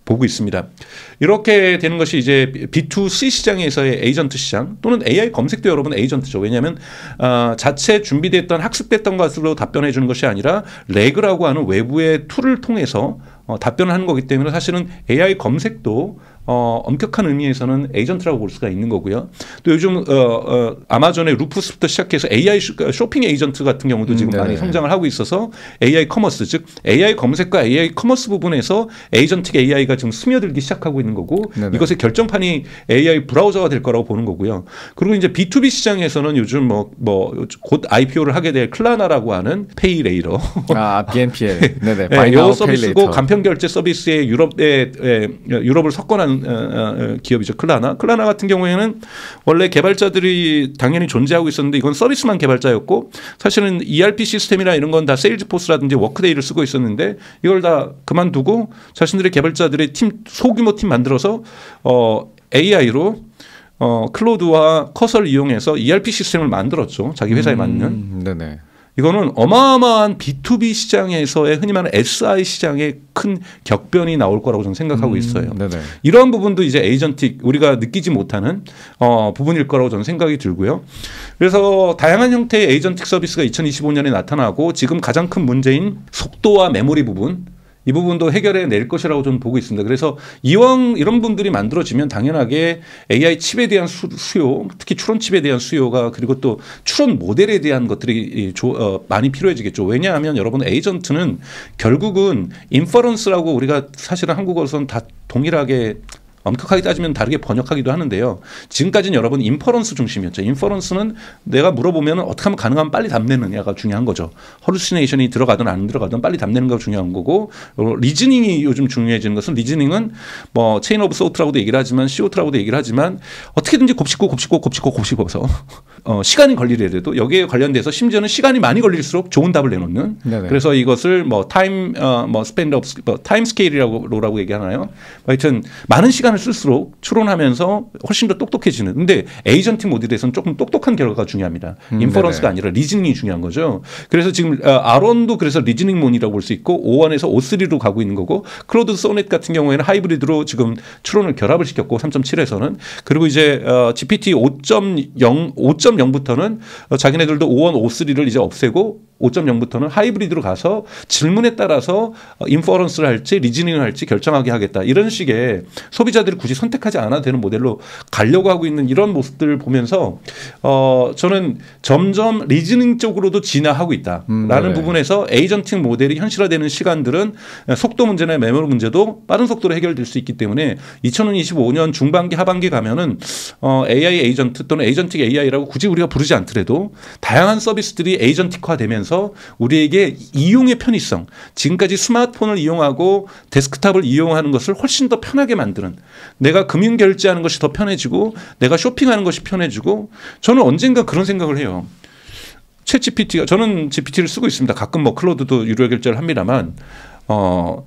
보고 있습니다. 이렇게 되는 것이 이제 B2C 시장에서의 에이전트 시장, 또는 AI 검색도 여러분 에이전트죠. 왜냐하면 자체 준비됐던 학습됐던 것으로 답변해 주는 것이 아니라 레그라고 하는 외부의 툴을 통해서 답변을 하는 거기 때문에 사실은 AI 검색도 엄격한 의미에서는 에이전트라고 볼 수가 있는 거고요. 또 요즘 아마존의 루프스부터 시작해서 AI 쇼핑 에이전트 같은 경우도 지금 많이 성장을 하고 있어서 AI 커머스, 즉 AI 검색과 AI 커머스 부분에서 에이전틱 AI가 지금 스며들기 시작하고 있는 거고, 이것의 결정판이 AI 브라우저가 될 거라고 보는 거고요. 그리고 이제 B2B 시장에서는 요즘 곧 IPO를 하게 될 클라나라고 하는 페이레이러, BNPL, 네네, 이 서비스고 간편 결제 서비스에 유럽을 석권한 기업이죠. 클라나 같은 경우에는 원래 개발자들이 당연히 존재하고 있었는데, 이건 서비스만 개발자였고, 사실은 ERP 시스템이나 이런 건 다 세일즈포스라든지 워크데이를 쓰고 있었는데, 이걸 다 그만두고 자신들의 개발자들의 소규모 팀 만들어서 AI로 클로드와 커서를 이용해서 ERP 시스템을 만들었죠. 자기 회사에 맞는. 네네. 이거는 어마어마한 B2B 시장에서의 흔히 말하는 SI 시장의 큰 격변이 나올 거라고 저는 생각하고 있어요. 네네. 이러한 부분도 이제 에이전틱 우리가 느끼지 못하는 부분일 거라고 저는 생각이 들고요. 그래서 다양한 형태의 에이전틱 서비스가 2025년에 나타나고 지금 가장 큰 문제인 속도와 메모리 부분 이 부분도 해결해 낼 것이라고 저는 보고 있습니다. 그래서 이왕 이런 분들이 만들어지면 당연하게 AI 칩에 대한 수요, 특히 추론 칩에 대한 수요가 그리고 또 추론 모델에 대한 것들이 많이 필요해지겠죠. 왜냐하면 여러분 에이전트는 결국은 인퍼런스라고 우리가 사실은 한국어로서는 다 동일하게 엄격하게 따지면 다르게 번역하기도 하는데요. 지금까지는 여러분 인퍼런스 중심이었죠. 인퍼런스는 내가 물어보면 어떻게 하면 가능하면 빨리 답내느냐가 중요한 거죠. 허루시네이션이 들어가든 안 들어가든 빨리 답내는 거 중요한 거고 리즈닝이 요즘 중요해지는 것은 리즈닝은 뭐 체인 오브 소트라고도 얘기를 하지만 COT라고도 얘기를 하지만 어떻게든지 곱씹어서 시간이 걸리더라도 여기에 관련돼서 심지어는 시간이 많이 걸릴수록 좋은 답을 내놓는 네네. 그래서 이것을 뭐 타임 스펜드 타임 스케일이라고 얘기하나요? 하여튼 많은 시간을 쓸수록 추론하면서 훨씬 더 똑똑해지는. 근데 에이전틱 모델에서는 조금 똑똑한 결과가 중요합니다. 인퍼런스가 아니라 리즈닝이 중요한 거죠. 그래서 지금 R1도 그래서 리즈닝 몬이라고 볼 수 있고 O1에서 O3로 가고 있는 거고 클로드 소넷 같은 경우에는 하이브리드로 지금 추론을 결합을 시켰고 3.7에서는 그리고 이제 GPT 5.0부터는 자기네들도 O1, O3를 이제 없애고 5.0부터는 하이브리드로 가서 질문에 따라서 인퍼런스를 할지 리즈닝을 할지 결정하게 하겠다. 이런 식의 소비자들이 굳이 선택하지 않아도 되는 모델로 가려고 하고 있는 이런 모습들을 보면서 저는 점점 리즈닝 쪽으로도 진화하고 있다라는 부분에서 에이전틱 모델이 현실화되는 시간들은 속도 문제나 메모리 문제도 빠른 속도로 해결될 수 있기 때문에 2025년 중반기 하반기 가면은 AI 에이전트 또는 에이전틱 AI라고 굳이 우리가 부르지 않더라도 다양한 서비스들이 에이전틱화되면서 우리에게 이용의 편의성, 지금까지 스마트폰을 이용하고 데스크탑을 이용하는 것을 훨씬 더 편하게 만드는 내가 금융 결제하는 것이 더 편해지고 내가 쇼핑하는 것이 편해지고 저는 언젠가 그런 생각을 해요. 챗 GPT가 저는 GPT를 쓰고 있습니다. 가끔 뭐 클로드도 유료 결제를 합니다만 챗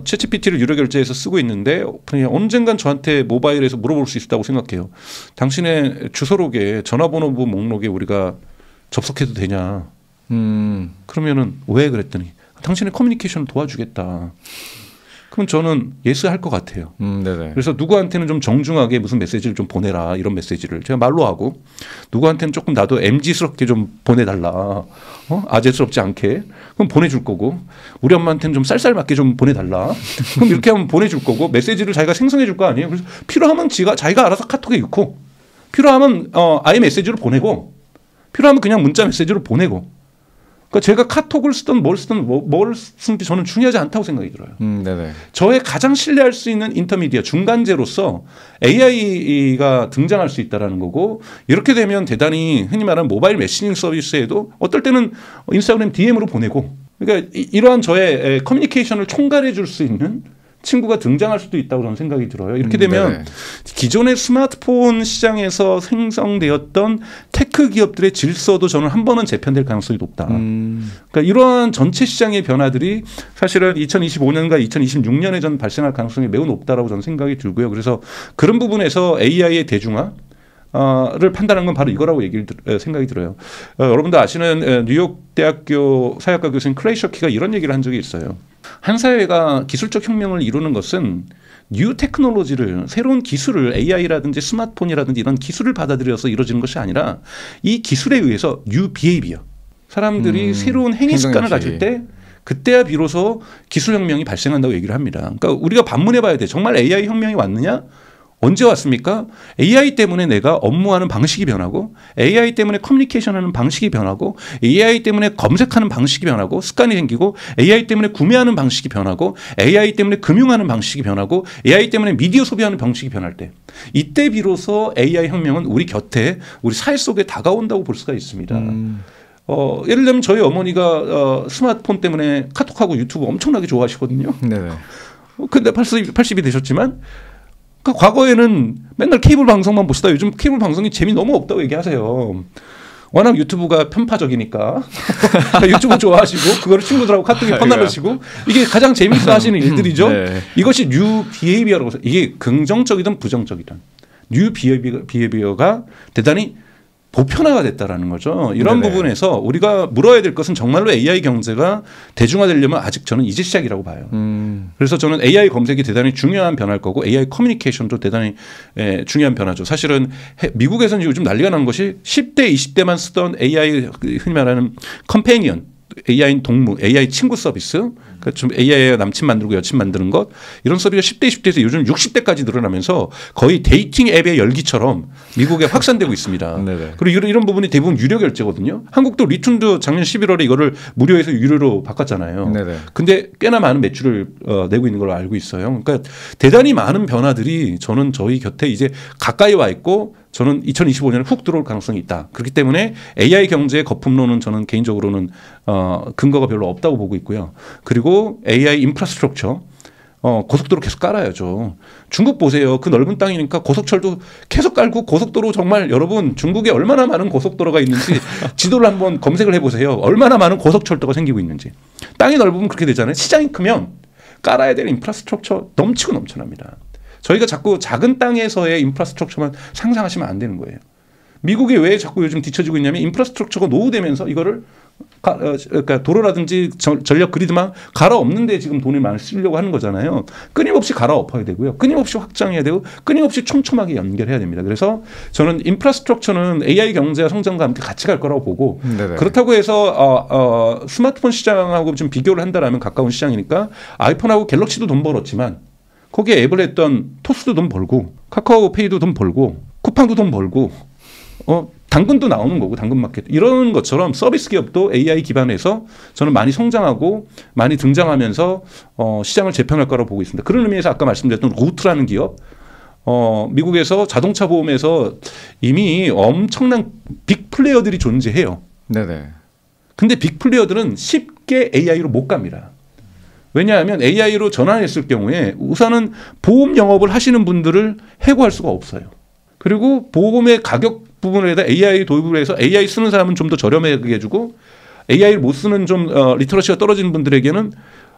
GPT를 유료 결제해서 쓰고 있는데 그냥 언젠간 저한테 모바일에서 물어볼 수 있다고 생각해요. 당신의 주소록에 전화번호부 목록에 우리가 접속해도 되냐? 그러면은 왜 그랬더니 당신의 커뮤니케이션을 도와주겠다. 그럼 저는 예스 할 것 같아요. 네네. 그래서 누구한테는 좀 정중하게 무슨 메시지를 좀 보내라 이런 메시지를 제가 말로 하고 누구한테는 조금 나도 MZ스럽게 좀 보내달라. 아재스럽지 않게 그럼 보내줄 거고 우리 엄마한테는 좀 쌀쌀맞게 좀 보내달라. 그럼 이렇게 하면 보내줄 거고 메시지를 자기가 생성해 줄 거 아니에요. 그래서 필요하면 자기가 알아서 카톡에 넣고 필요하면 아이 메시지로 보내고 필요하면 그냥 문자 메시지로 보내고 그러니까 제가 카톡을 쓰든 뭘 쓰든지 저는 중요하지 않다고 생각이 들어요. 네네. 저의 가장 신뢰할 수 있는 인터미디어 중간재로서 AI가 등장할 수 있다는 거고 이렇게 되면 대단히 흔히 말하는 모바일 메시징 서비스에도 어떨 때는 인스타그램 DM으로 보내고 그러니까 이러한 저의 커뮤니케이션을 총괄해 줄 수 있는 친구가 등장할 수도 있다고 저는 생각이 들어요. 이렇게 되면 기존의 스마트폰 시장에서 생성되었던 테크 기업들의 질서도 저는 한 번은 재편될 가능성이 높다. 그러니까 이러한 전체 시장의 변화들이 사실은 2025년과 2026년에 전 발생할 가능성이 매우 높다라고 저는 생각이 들고요. 그래서 그런 부분에서 AI의 대중화 를 판단한 건 바로 이거라고 생각이 들어요. 여러분도 아시는 뉴욕 대학교 사회학과 교수인 클레이 셔키가 이런 얘기를 한 적이 있어요. 한 사회가 기술적 혁명을 이루는 것은 뉴 테크놀로지를 새로운 기술을 AI라든지 스마트폰이라든지 이런 기술을 받아들여서 이루어지는 것이 아니라 이 기술에 의해서 뉴 비헤이비어 사람들이 새로운 행위 습관을 가질 때 그때야 비로소 기술혁명이 발생한다고 얘기를 합니다. 그러니까 우리가 반문해 봐야 돼. 정말 AI 혁명이 왔느냐? 언제 왔습니까? AI 때문에 내가 업무하는 방식이 변하고 AI 때문에 커뮤니케이션하는 방식이 변하고 AI 때문에 검색하는 방식이 변하고 습관이 생기고 AI 때문에 구매하는 방식이 변하고 AI 때문에 금융하는 방식이 변하고 AI 때문에 미디어 소비하는 방식이 변할 때 이때 비로소 AI 혁명은 우리 곁에 우리 사회 속에 다가온다고 볼 수가 있습니다. 예를 들면 저희 어머니가 스마트폰 때문에 카톡하고 유튜브 엄청나게 좋아하시거든요. 네네. 근데 80이 되셨지만 과거에는 맨날 케이블 방송만 보시다 요즘 케이블 방송이 재미 너무 없다고 얘기하세요. 워낙 유튜브가 편파적이니까 유튜브 좋아하시고 그거를 친구들하고 카톡에 퍼나르시고 이게 가장 재미있어 하시는 일들이죠. 네. 이것이 뉴 비헤이비어라고 해서 이게 긍정적이든 부정적이든 뉴 비헤비어가 대단히 보편화가 됐다라는 거죠. 이런 네네. 부분에서 우리가 물어야 될 것은 정말로 AI 경제가 대중화되려면 아직 저는 이제 시작이라고 봐요. 그래서 저는 AI 검색이 대단히 중요한 변화일 거고 AI 커뮤니케이션도 대단히 중요한 변화죠. 사실은 미국에서는 요즘 난리가 난 것이 10대, 20대만 쓰던 AI 흔히 말하는 컴패니언 AI 동무, AI 친구 서비스, 그러니까 좀 AI 남친 만들고 여친 만드는 것 이런 서비스가 10대, 20대에서 요즘 60대까지 늘어나면서 거의 데이팅 앱의 열기처럼 미국에 확산되고 있습니다. 그리고 이런 부분이 대부분 유료 결제거든요. 한국도 리툰도 작년 11월에 이거를 무료에서 유료로 바꿨잖아요. 근데 꽤나 많은 매출을 내고 있는 걸로 알고 있어요. 그러니까 대단히 많은 변화들이 저는 저희 곁에 이제 가까이 와 있고 저는 2025년에 훅 들어올 가능성이 있다. 그렇기 때문에 AI 경제의 거품론은 저는 개인적으로는 근거가 별로 없다고 보고 있고요. 그리고 AI 인프라스트럭처 고속도로 계속 깔아야죠. 중국 보세요. 그 넓은 땅이니까 고속철도 계속 깔고 고속도로 정말 여러분 중국에 얼마나 많은 고속도로가 있는지 지도를 한번 검색을 해보세요. 얼마나 많은 고속철도가 생기고 있는지. 땅이 넓으면 그렇게 되잖아요. 시장이 크면 깔아야 될 인프라스트럭처 넘치고 넘쳐납니다. 저희가 자꾸 작은 땅에서의 인프라스트럭처만 상상하시면 안 되는 거예요. 미국이 왜 자꾸 요즘 뒤처지고 있냐면 인프라스트럭처가 노후되면서 이거를 그러니까 도로라든지 전력 그리드만 갈아엎는 데 지금 돈을 많이 쓰려고 하는 거잖아요. 끊임없이 갈아엎어야 되고요. 끊임없이 확장해야 되고 끊임없이 촘촘하게 연결해야 됩니다. 그래서 저는 인프라스트럭처는 AI 경제와 성장과 함께 같이 갈 거라고 보고 그렇다고 해서 스마트폰 시장하고 좀 비교를 한다라면 가까운 시장이니까 아이폰하고 갤럭시도 돈 벌었지만 거기에 앱을 했던 토스도 돈 벌고 카카오페이도 돈 벌고 쿠팡도 돈 벌고 당근도 나오는 거고 당근마켓 이런 것처럼 서비스 기업도 AI 기반에서 저는 많이 성장하고 많이 등장하면서 시장을 재편할 거라고 보고 있습니다. 그런 의미에서 아까 말씀드렸던 루트라는 기업 미국에서 자동차 보험에서 이미 엄청난 빅 플레이어들이 존재해요. 근데 빅 플레이어들은 쉽게 AI로 못 갑니다. 왜냐하면 AI로 전환했을 경우에 우선은 보험 영업을 하시는 분들을 해고할 수가 없어요. 그리고 보험의 가격 부분에다 AI 도입을 해서 AI 쓰는 사람은 좀 더 저렴하게 해주고 AI를 못 쓰는 좀 리터러시가 떨어지는 분들에게는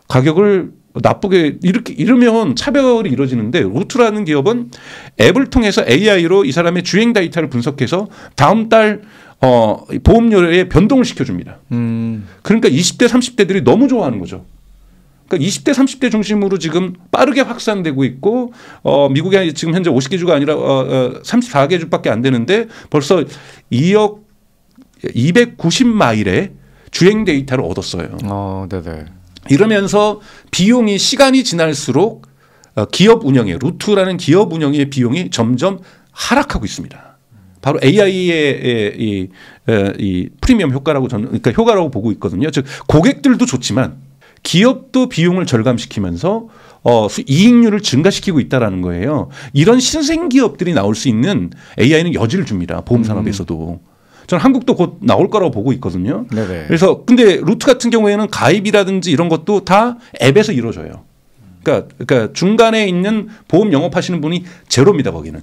가격을 나쁘게 이러면 차별이 이루어지는데 루트라는 기업은 앱을 통해서 AI로 이 사람의 주행 데이터를 분석해서 다음 달 보험료에 변동을 시켜줍니다. 그러니까 20대 30대들이 너무 좋아하는 거죠. 그러니까 20대 30대 중심으로 지금 빠르게 확산되고 있고 미국에 지금 현재 50개 주가 아니라 34개 주밖에 안 되는데 벌써 2억 290마일의 주행 데이터를 얻었어요. 이러면서 비용이 시간이 지날수록 기업 운영의 루트라는 기업 운영의 비용이 점점 하락하고 있습니다. 바로 AI의 이 프리미엄 효과라고 저는 그러니까 효과라고 보고 있거든요. 즉 고객들도 좋지만 기업도 비용을 절감시키면서 이익률을 증가시키고 있다라는 거예요. 이런 신생 기업들이 나올 수 있는 AI는 여지를 줍니다. 보험 산업에서도. 저는 한국도 곧 나올 거라고 보고 있거든요. 그래서 근데 루트 같은 경우에는 가입이라든지 이런 것도 다 앱에서 이루어져요. 그러니까 중간에 있는 보험 영업하시는 분이 제로입니다. 거기는.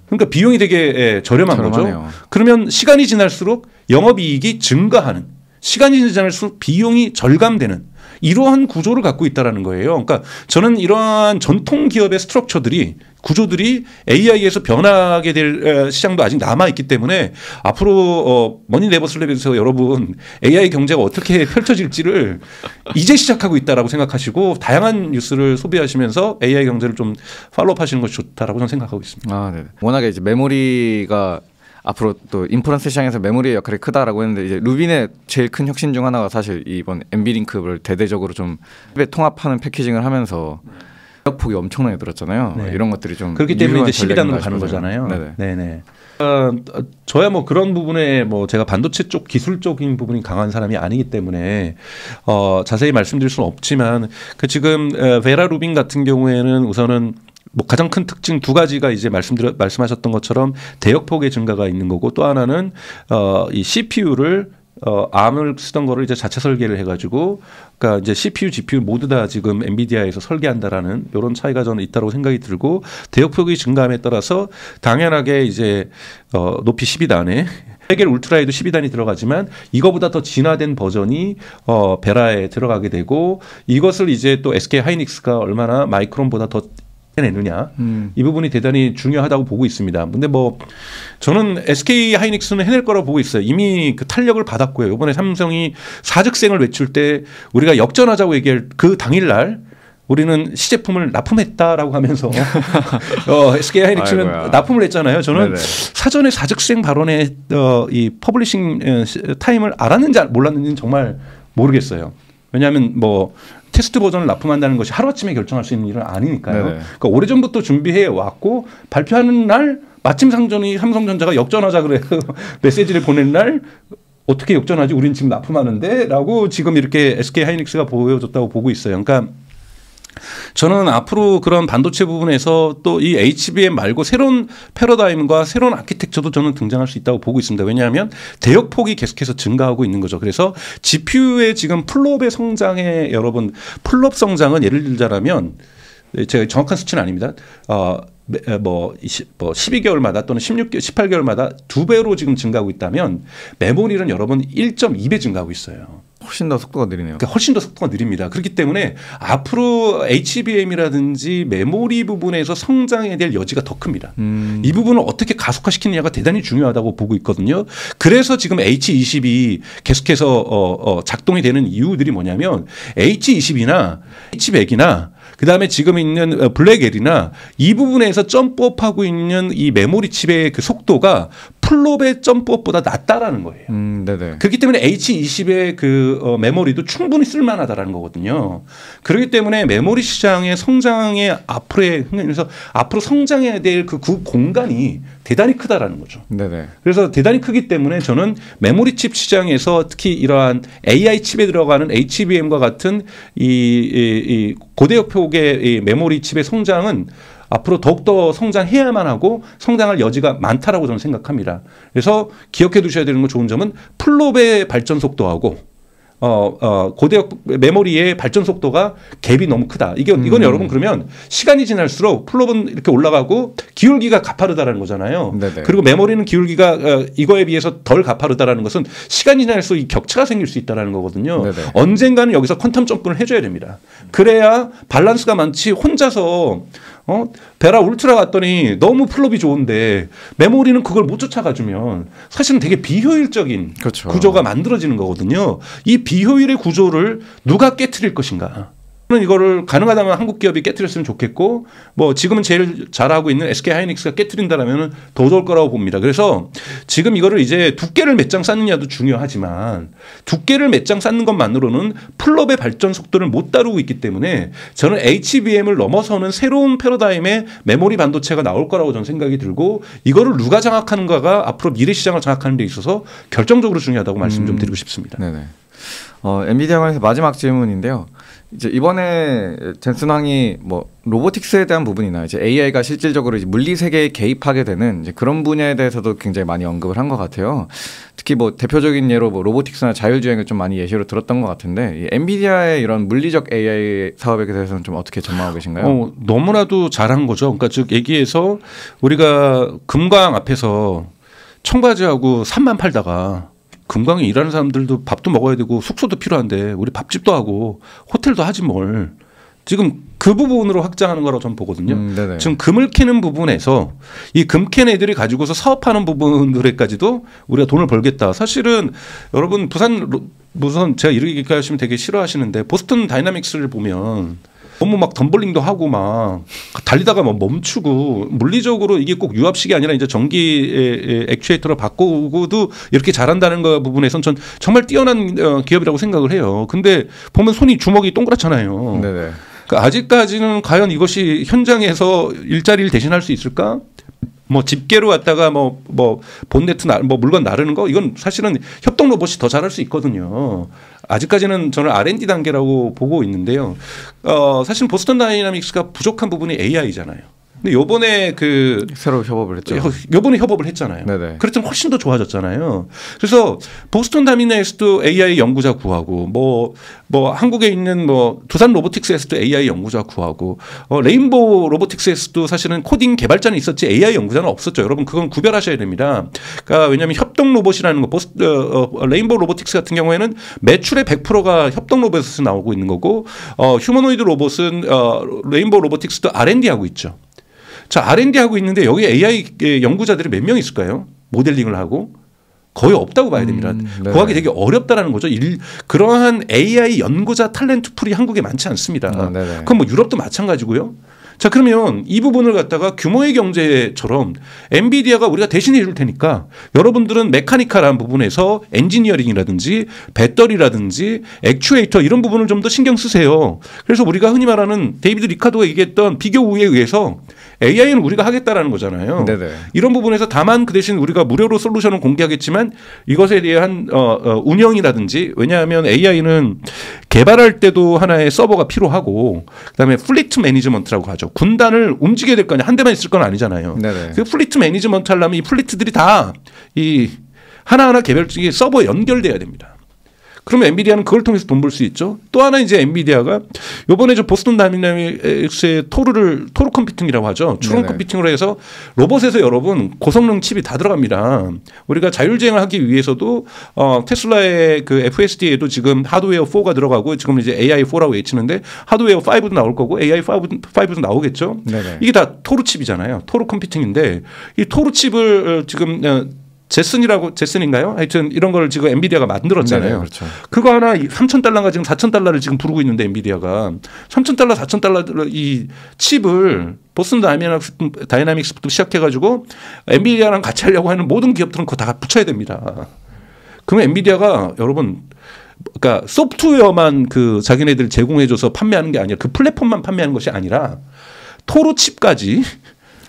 그러니까 비용이 되게 저렴한 거죠. 그러면 시간이 지날수록 영업이익이 증가하는 시간이 지날수록 비용이 절감되는 이러한 구조를 갖고 있다는 거예요. 그러니까 저는 이러한 전통 기업의 스트럭처들이 구조들이 AI에서 변하게 될 시장도 아직 남아있기 때문에 앞으로 머니 네버 슬랩에서 여러분 AI 경제가 어떻게 펼쳐질지를 이제 시작하고 있다라고 생각하시고 다양한 뉴스를 소비하시면서 AI 경제를 좀 팔로우하시는 것이 좋다라고 저는 생각하고 있습니다. 워낙에 이제 메모리가 앞으로 또 인프런스 시장에서 메모리의 역할이 크다라고 했는데 이제 루빈의 제일 큰 혁신 중 하나가 사실 이번 NV링크를 대대적으로 좀 통합하는 패키징을 하면서 가격폭이 엄청나게 늘었잖아요. 이런 것들이 좀 그렇기 때문에 이제 12단으로 가는 거잖아요. 네네. 저야 뭐 그런 부분에 뭐 제가 반도체 쪽 기술적인 부분이 강한 사람이 아니기 때문에 자세히 말씀드릴 수는 없지만 그 지금 베라 루빈 같은 경우에는 우선은 뭐 가장 큰 특징 두 가지가 이제 말씀하셨던 것처럼 대역폭의 증가가 있는 거고 또 하나는 이 CPU를 ARM을 쓰던 거를 이제 자체 설계를 해가지고 그러니까 이제 CPU, GPU 모두 다 지금 엔비디아에서 설계한다라는 이런 차이가 저는 있다고 생각이 들고 대역폭이 증가함에 따라서 당연하게 이제 높이 12단에 헤겔 울트라에도 12단이 들어가지만 이거보다 더 진화된 버전이 베라에 들어가게 되고 이것을 이제 또 SK 하이닉스가 얼마나 마이크론보다 더 해내느냐 이 부분이 대단히 중요하다고 보고 있습니다. 근데 뭐 저는 SK 하이닉스는 해낼 거라고 보고 있어요. 이미 그 탄력을 받았고요. 이번에 삼성이 사직생을 외칠 때 우리가 역전하자고 얘기할 그 당일날 우리는 시제품을 납품했다라고 하면서 SK 하이닉스는 아이고야. 납품을 했잖아요. 저는 네네. 사전에 사직생 발언의 이 퍼블리싱 타임을 알았는지 몰랐는지는 정말 모르겠어요. 왜냐하면 뭐 테스트 버전을 납품한다는 것이 하루아침에 결정할 수 있는 일은 아니니까요. 네네. 그러니까 오래전부터 준비해 왔고 발표하는 날 마침 삼성전자가 역전하자 그래 메시지를 보낸 날 어떻게 역전하지? 우린 지금 납품하는데 라고 지금 이렇게 SK 하이닉스가 보여줬다고 보고 있어요. 그러니까 저는 앞으로 그런 반도체 부분에서 또 이 HBM 말고 새로운 패러다임과 새로운 아키텍처도 저는 등장할 수 있다고 보고 있습니다. 왜냐하면 대역폭이 계속해서 증가하고 있는 거죠. 그래서 GPU의 지금 풀업의 성장에 여러분 풀업 성장은 예를 들자면 제가 정확한 수치는 아닙니다. 뭐 12개월마다 또는 18개월마다 2배로 지금 증가하고 있다면 메모리는 여러분 1.2배 증가하고 있어요. 훨씬 더 속도가 느리네요. 그러니까 훨씬 더 속도가 느립니다. 그렇기 때문에 앞으로 HBM이라든지 메모리 부분에서 성장해야 될 여지가 더 큽니다. 이 부분을 어떻게 가속화시키느냐가 대단히 중요하다고 보고 있거든요. 그래서 지금 H20이 계속해서 작동이 되는 이유들이 뭐냐면 H20이나 H100이나 그다음에 지금 있는 블랙엘이나 이 부분에서 점프업하고 있는 이 메모리 칩의 그 속도가 플롭의 점프업보다 낮다라는 거예요. 네네. 그렇기 때문에 H20의 그 메모리도 충분히 쓸만하다라는 거거든요. 그렇기 때문에 메모리 시장의 성장의 앞으로 성장해야 될 그 공간이 대단히 크다라는 거죠. 네네. 그래서 대단히 크기 때문에 저는 메모리 칩 시장에서 특히 이러한 AI 칩에 들어가는 HBM과 같은 이 고대역폭의 이 메모리 칩의 성장은 앞으로 더욱더 성장해야만 하고 성장할 여지가 많다라고 저는 생각합니다. 그래서 기억해 두셔야 되는 건 좋은 점은 플롭의 발전 속도하고 고대역 메모리의 발전 속도가 갭이 너무 크다. 이건 여러분 그러면 시간이 지날수록 플롭은 이렇게 올라가고 기울기가 가파르다라는 거잖아요. 네네. 그리고 메모리는 기울기가 이거에 비해서 덜 가파르다라는 것은 시간이 지날수록 이 격차가 생길 수 있다라는 거거든요. 네네. 언젠가는 여기서 퀀텀 점프를 해줘야 됩니다. 그래야 밸런스가 많지 혼자서 베라 울트라 갔더니 너무 플롭이 좋은데 메모리는 그걸 못 쫓아가주면 사실은 되게 비효율적인 그렇죠. 구조가 만들어지는 거거든요. 이 비효율의 구조를 누가 깨트릴 것인가. 저는 이거를 가능하다면 한국 기업이 깨트렸으면 좋겠고 뭐 지금은 제일 잘하고 있는 SK 하이닉스가 깨트린다라면 더 좋을 거라고 봅니다. 그래서 지금 이거를 이제 두께를 몇 장 쌓느냐도 중요하지만 두께를 몇 장 쌓는 것만으로는 플롭의 발전 속도를 못 다루고 있기 때문에 저는 HBM을 넘어서는 새로운 패러다임의 메모리 반도체가 나올 거라고 저는 생각이 들고 이거를 누가 장악하는가가 앞으로 미래 시장을 장악하는 데 있어서 결정적으로 중요하다고 말씀 좀 드리고 싶습니다. 네네. 엔비디아 관련해서 마지막 질문인데요. 이제 이번에 젠슨 황이 뭐 로보틱스에 대한 부분이나 이제 AI가 실질적으로 이제 물리 세계에 개입하게 되는 이제 그런 분야에 대해서도 굉장히 많이 언급을 한 것 같아요. 특히 뭐 대표적인 예로 뭐 로보틱스나 자율주행을 좀 많이 예시로 들었던 것 같은데 이 엔비디아의 이런 물리적 AI 사업에 대해서는 좀 어떻게 전망하고 계신가요? 너무나도 잘한 거죠. 그러니까 즉 얘기해서 우리가 금광 앞에서 청바지하고 삽만 팔다가 금강에 일하는 사람들도 밥도 먹어야 되고 숙소도 필요한데 우리 밥집도 하고 호텔도 하지 뭘. 지금 그 부분으로 확장하는 거라고 저는 보거든요. 지금 금을 캐는 부분에서 이 금 캐는 애들이 가지고서 사업하는 부분들에까지도 우리가 돈을 벌겠다. 사실은 여러분 부산 제가 이렇게 얘기하시면 되게 싫어하시는데 보스턴 다이나믹스를 보면 너무 막 덤블링도 하고 막 달리다가 막 멈추고 물리적으로 이게 꼭 유압식이 아니라 이제 전기 액추에이터로 바꾸고도 이렇게 잘한다는 거 부분에선 전 정말 뛰어난 기업이라고 생각을 해요. 근데 보면 손이 주먹이 동그랗잖아요. 네네. 그러니까 아직까지는 과연 이것이 현장에서 일자리를 대신할 수 있을까? 뭐 집게로 왔다가 뭐 본네트 뭐 물건 나르는 거 이건 사실은 협동 로봇이 더 잘할 수 있거든요. 아직까지는 저는 R&D 단계라고 보고 있는데요. 사실 보스턴 다이나믹스가 부족한 부분이 AI잖아요. 근데 요번에 그 새로 협업을 했죠. 요번에 협업을 했잖아요. 네네. 그랬더니 훨씬 더 좋아졌잖아요. 그래서 보스턴 다미나에서도 AI 연구자 구하고 뭐 한국에 있는 뭐 두산 로보틱스에서도 AI 연구자 구하고 레인보우 로보틱스에서도 사실은 코딩 개발자는 있었지 AI 연구자는 없었죠. 여러분 그건 구별하셔야 됩니다. 그러니까 왜냐하면 협동 로봇이라는 거 레인보우 로보틱스 같은 경우에는 매출의 100%가 협동 로봇에서 나오고 있는 거고 휴머노이드 로봇은 레인보우 로보틱스도 R&D 하고 있죠. 자, R&D 하고 있는데 여기 AI 연구자들이 몇 명 있을까요? 모델링을 하고 거의 없다고 봐야 됩니다. 구하기 되게 어렵다라는 거죠. 그러한 AI 연구자 탤런트 풀이 한국에 많지 않습니다. 그럼 뭐 유럽도 마찬가지고요. 자, 그러면 이 부분을 갖다가 규모의 경제처럼 엔비디아가 우리가 대신해 줄 테니까 여러분들은 메카니컬한 부분에서 엔지니어링이라든지 배터리라든지 액추에이터 이런 부분을 좀 더 신경 쓰세요. 그래서 우리가 흔히 말하는 데이비드 리카도가 얘기했던 비교 우에 의해서 AI는 우리가 하겠다라는 거잖아요. 네네. 이런 부분에서 다만 그 대신 우리가 무료로 솔루션을 공개하겠지만 이것에 대한 운영이라든지 왜냐하면 AI는 개발할 때도 하나의 서버가 필요하고 그다음에 플리트 매니지먼트라고 하죠. 군단을 움직여야 될 거 아니에요. 한 대만 있을 건 아니잖아요. 네네. 그 플리트 매니지먼트 하려면 이 플리트들이 다 이 하나하나 개별적인 서버에 연결돼야 됩니다. 그러면 엔비디아는 그걸 통해서 돈 벌 수 있죠. 또 하나 이제 엔비디아가 요번에 저 보스턴 다이내믹스의 토르 컴퓨팅이라고 하죠. 추론 컴퓨팅으로 해서 로봇에서 여러분 고성능 칩이 다 들어갑니다. 우리가 자율주행을 하기 위해서도 테슬라의 그 FSD에도 지금 하드웨어 4가 들어가고 지금 이제 AI4라고 외치는데 하드웨어 5도 나올 거고 AI5도 나오겠죠. 네네. 이게 다 토르 칩이잖아요. 토르 컴퓨팅인데 이 토르 칩을 지금 제슨인가요? 하여튼 이런 걸 지금 엔비디아가 만들었잖아요. 네네, 그렇죠. 그거 하나 $3,000가 지금 $4,000를 지금 부르고 있는데 엔비디아가 $3,000, $4,000 이 칩을 보스턴 다이나믹스부터 시작해가지고 엔비디아랑 같이 하려고 하는 모든 기업들은 그거 다 붙여야 됩니다. 그러면 엔비디아가 여러분 그러니까 소프트웨어만 그 자기네들 제공해줘서 판매하는 게 아니라 그 플랫폼만 판매하는 것이 아니라 토르 칩까지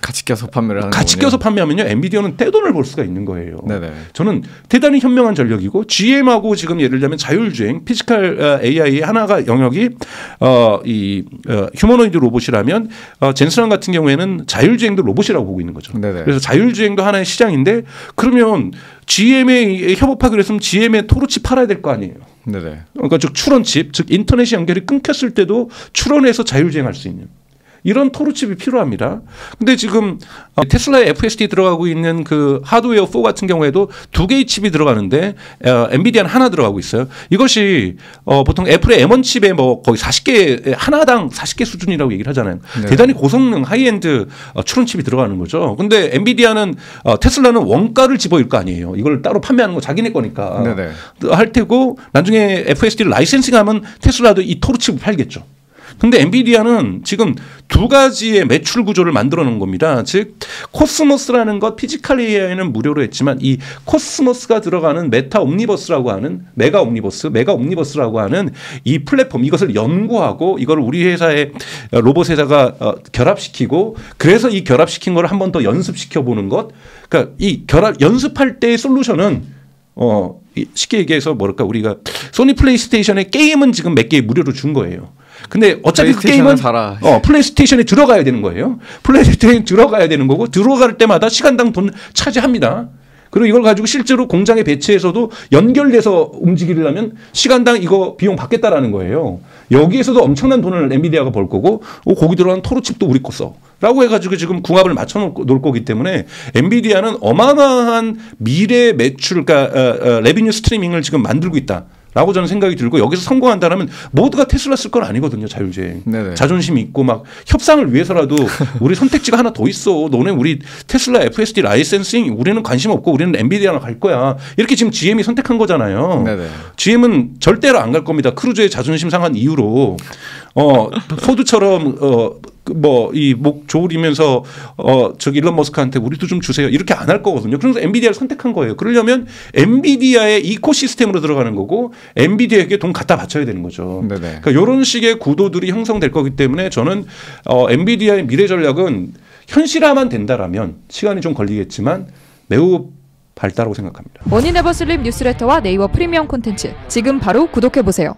같이 껴서 판매를 하는 같이 거군요. 껴서 판매하면요 엔비디아는 떼돈을 벌 수가 있는 거예요. 네네. 저는 대단히 현명한 전략이고 GM하고 지금 예를 들면 자율주행 피지컬 AI의 하나가 영역이 휴머노이드 로봇이라면 젠슨랑 같은 경우에는 자율주행도 로봇이라고 보고 있는 거죠. 네네. 그래서 자율주행도 하나의 시장인데 그러면 GM에 협업하기로 했으면 GM에 토르칩 팔아야 될 거 아니에요. 네네. 그러니까 즉 추론칩 즉 인터넷이 연결이 끊겼을 때도 추론해서 자율주행할 수 있는. 이런 토르칩이 필요합니다. 근데 지금 테슬라의 FSD 들어가고 있는 그 하드웨어 4 같은 경우에도 2개의 칩이 들어가는데 엔비디아는 하나 들어가고 있어요. 이것이 보통 애플의 M1 칩에 뭐 거의 40개 하나당 40개 수준이라고 얘기를 하잖아요. 네. 대단히 고성능 하이엔드 추론 칩이 들어가는 거죠. 근데 엔비디아는 테슬라는 원가를 집어일 거 아니에요. 이걸 따로 판매하는 거 자기네 거니까 네네. 할 테고 나중에 FSD를 라이센싱하면 테슬라도 이 토르칩을 팔겠죠. 근데 엔비디아는 지금 두 가지의 매출 구조를 만들어 놓은 겁니다. 즉 코스모스라는 것 피지컬 AI는 무료로 했지만 이 코스모스가 들어가는 메가 옴니버스라고 하는 이 플랫폼 이것을 연구하고 이걸 우리 회사의 로봇 회사가 결합시키고 그래서 이 결합시킨 걸 한 번 더 연습시켜 보는 것. 그러니까 이 연습할 때의 솔루션은 쉽게 얘기해서 뭐랄까 우리가 소니 플레이스테이션의 게임은 지금 몇 개 무료로 준 거예요. 근데 어차피 그 게임은 플레이스테이션에 들어가야 되는 거예요. 플레이스테이션에 들어가야 되는 거고 들어갈 때마다 시간당 돈 차지합니다. 그리고 이걸 가지고 실제로 공장에 배치해서도 연결돼서 움직이려면 시간당 이거 비용 받겠다라는 거예요. 여기에서도 엄청난 돈을 엔비디아가 벌 거고 거기 들어간 토르칩도 우리 거 써. 라고 해가지고 지금 궁합을 맞춰 놓을 거기 때문에 엔비디아는 어마어마한 미래 매출, 그러니까 레비뉴 스트리밍을 지금 만들고 있다. 라고 저는 생각이 들고 여기서 성공한다면 모두가 테슬라 쓸 건 아니거든요. 자율주행. 네네. 자존심이 있고 막 협상을 위해서라도 우리 선택지가 하나 더 있어. 너네 우리 테슬라 FSD 라이센싱 우리는 관심 없고 우리는 엔비디아랑 갈 거야. 이렇게 지금 GM이 선택한 거잖아요. 네네. GM은 절대로 안 갈 겁니다. 크루즈의 자존심 상한 이유로 포드처럼 이 목 조우리면서 저기 일론 머스크한테 우리도 좀 주세요. 이렇게 안 할 거거든요. 그래서 엔비디아를 선택한 거예요. 그러려면 엔비디아의 이코시스템으로 들어가는 거고 엔비디아에게 돈 갖다 바쳐야 되는 거죠. 네네. 그러니까 이런 식의 구도들이 형성될 거기 때문에 저는 엔비디아의 미래 전략은 현실화만 된다라면 시간이 좀 걸리겠지만 매우 밝다라고 생각합니다. 원인에버슬립 뉴스레터와 네이버 프리미엄 콘텐츠 지금 바로 구독해보세요.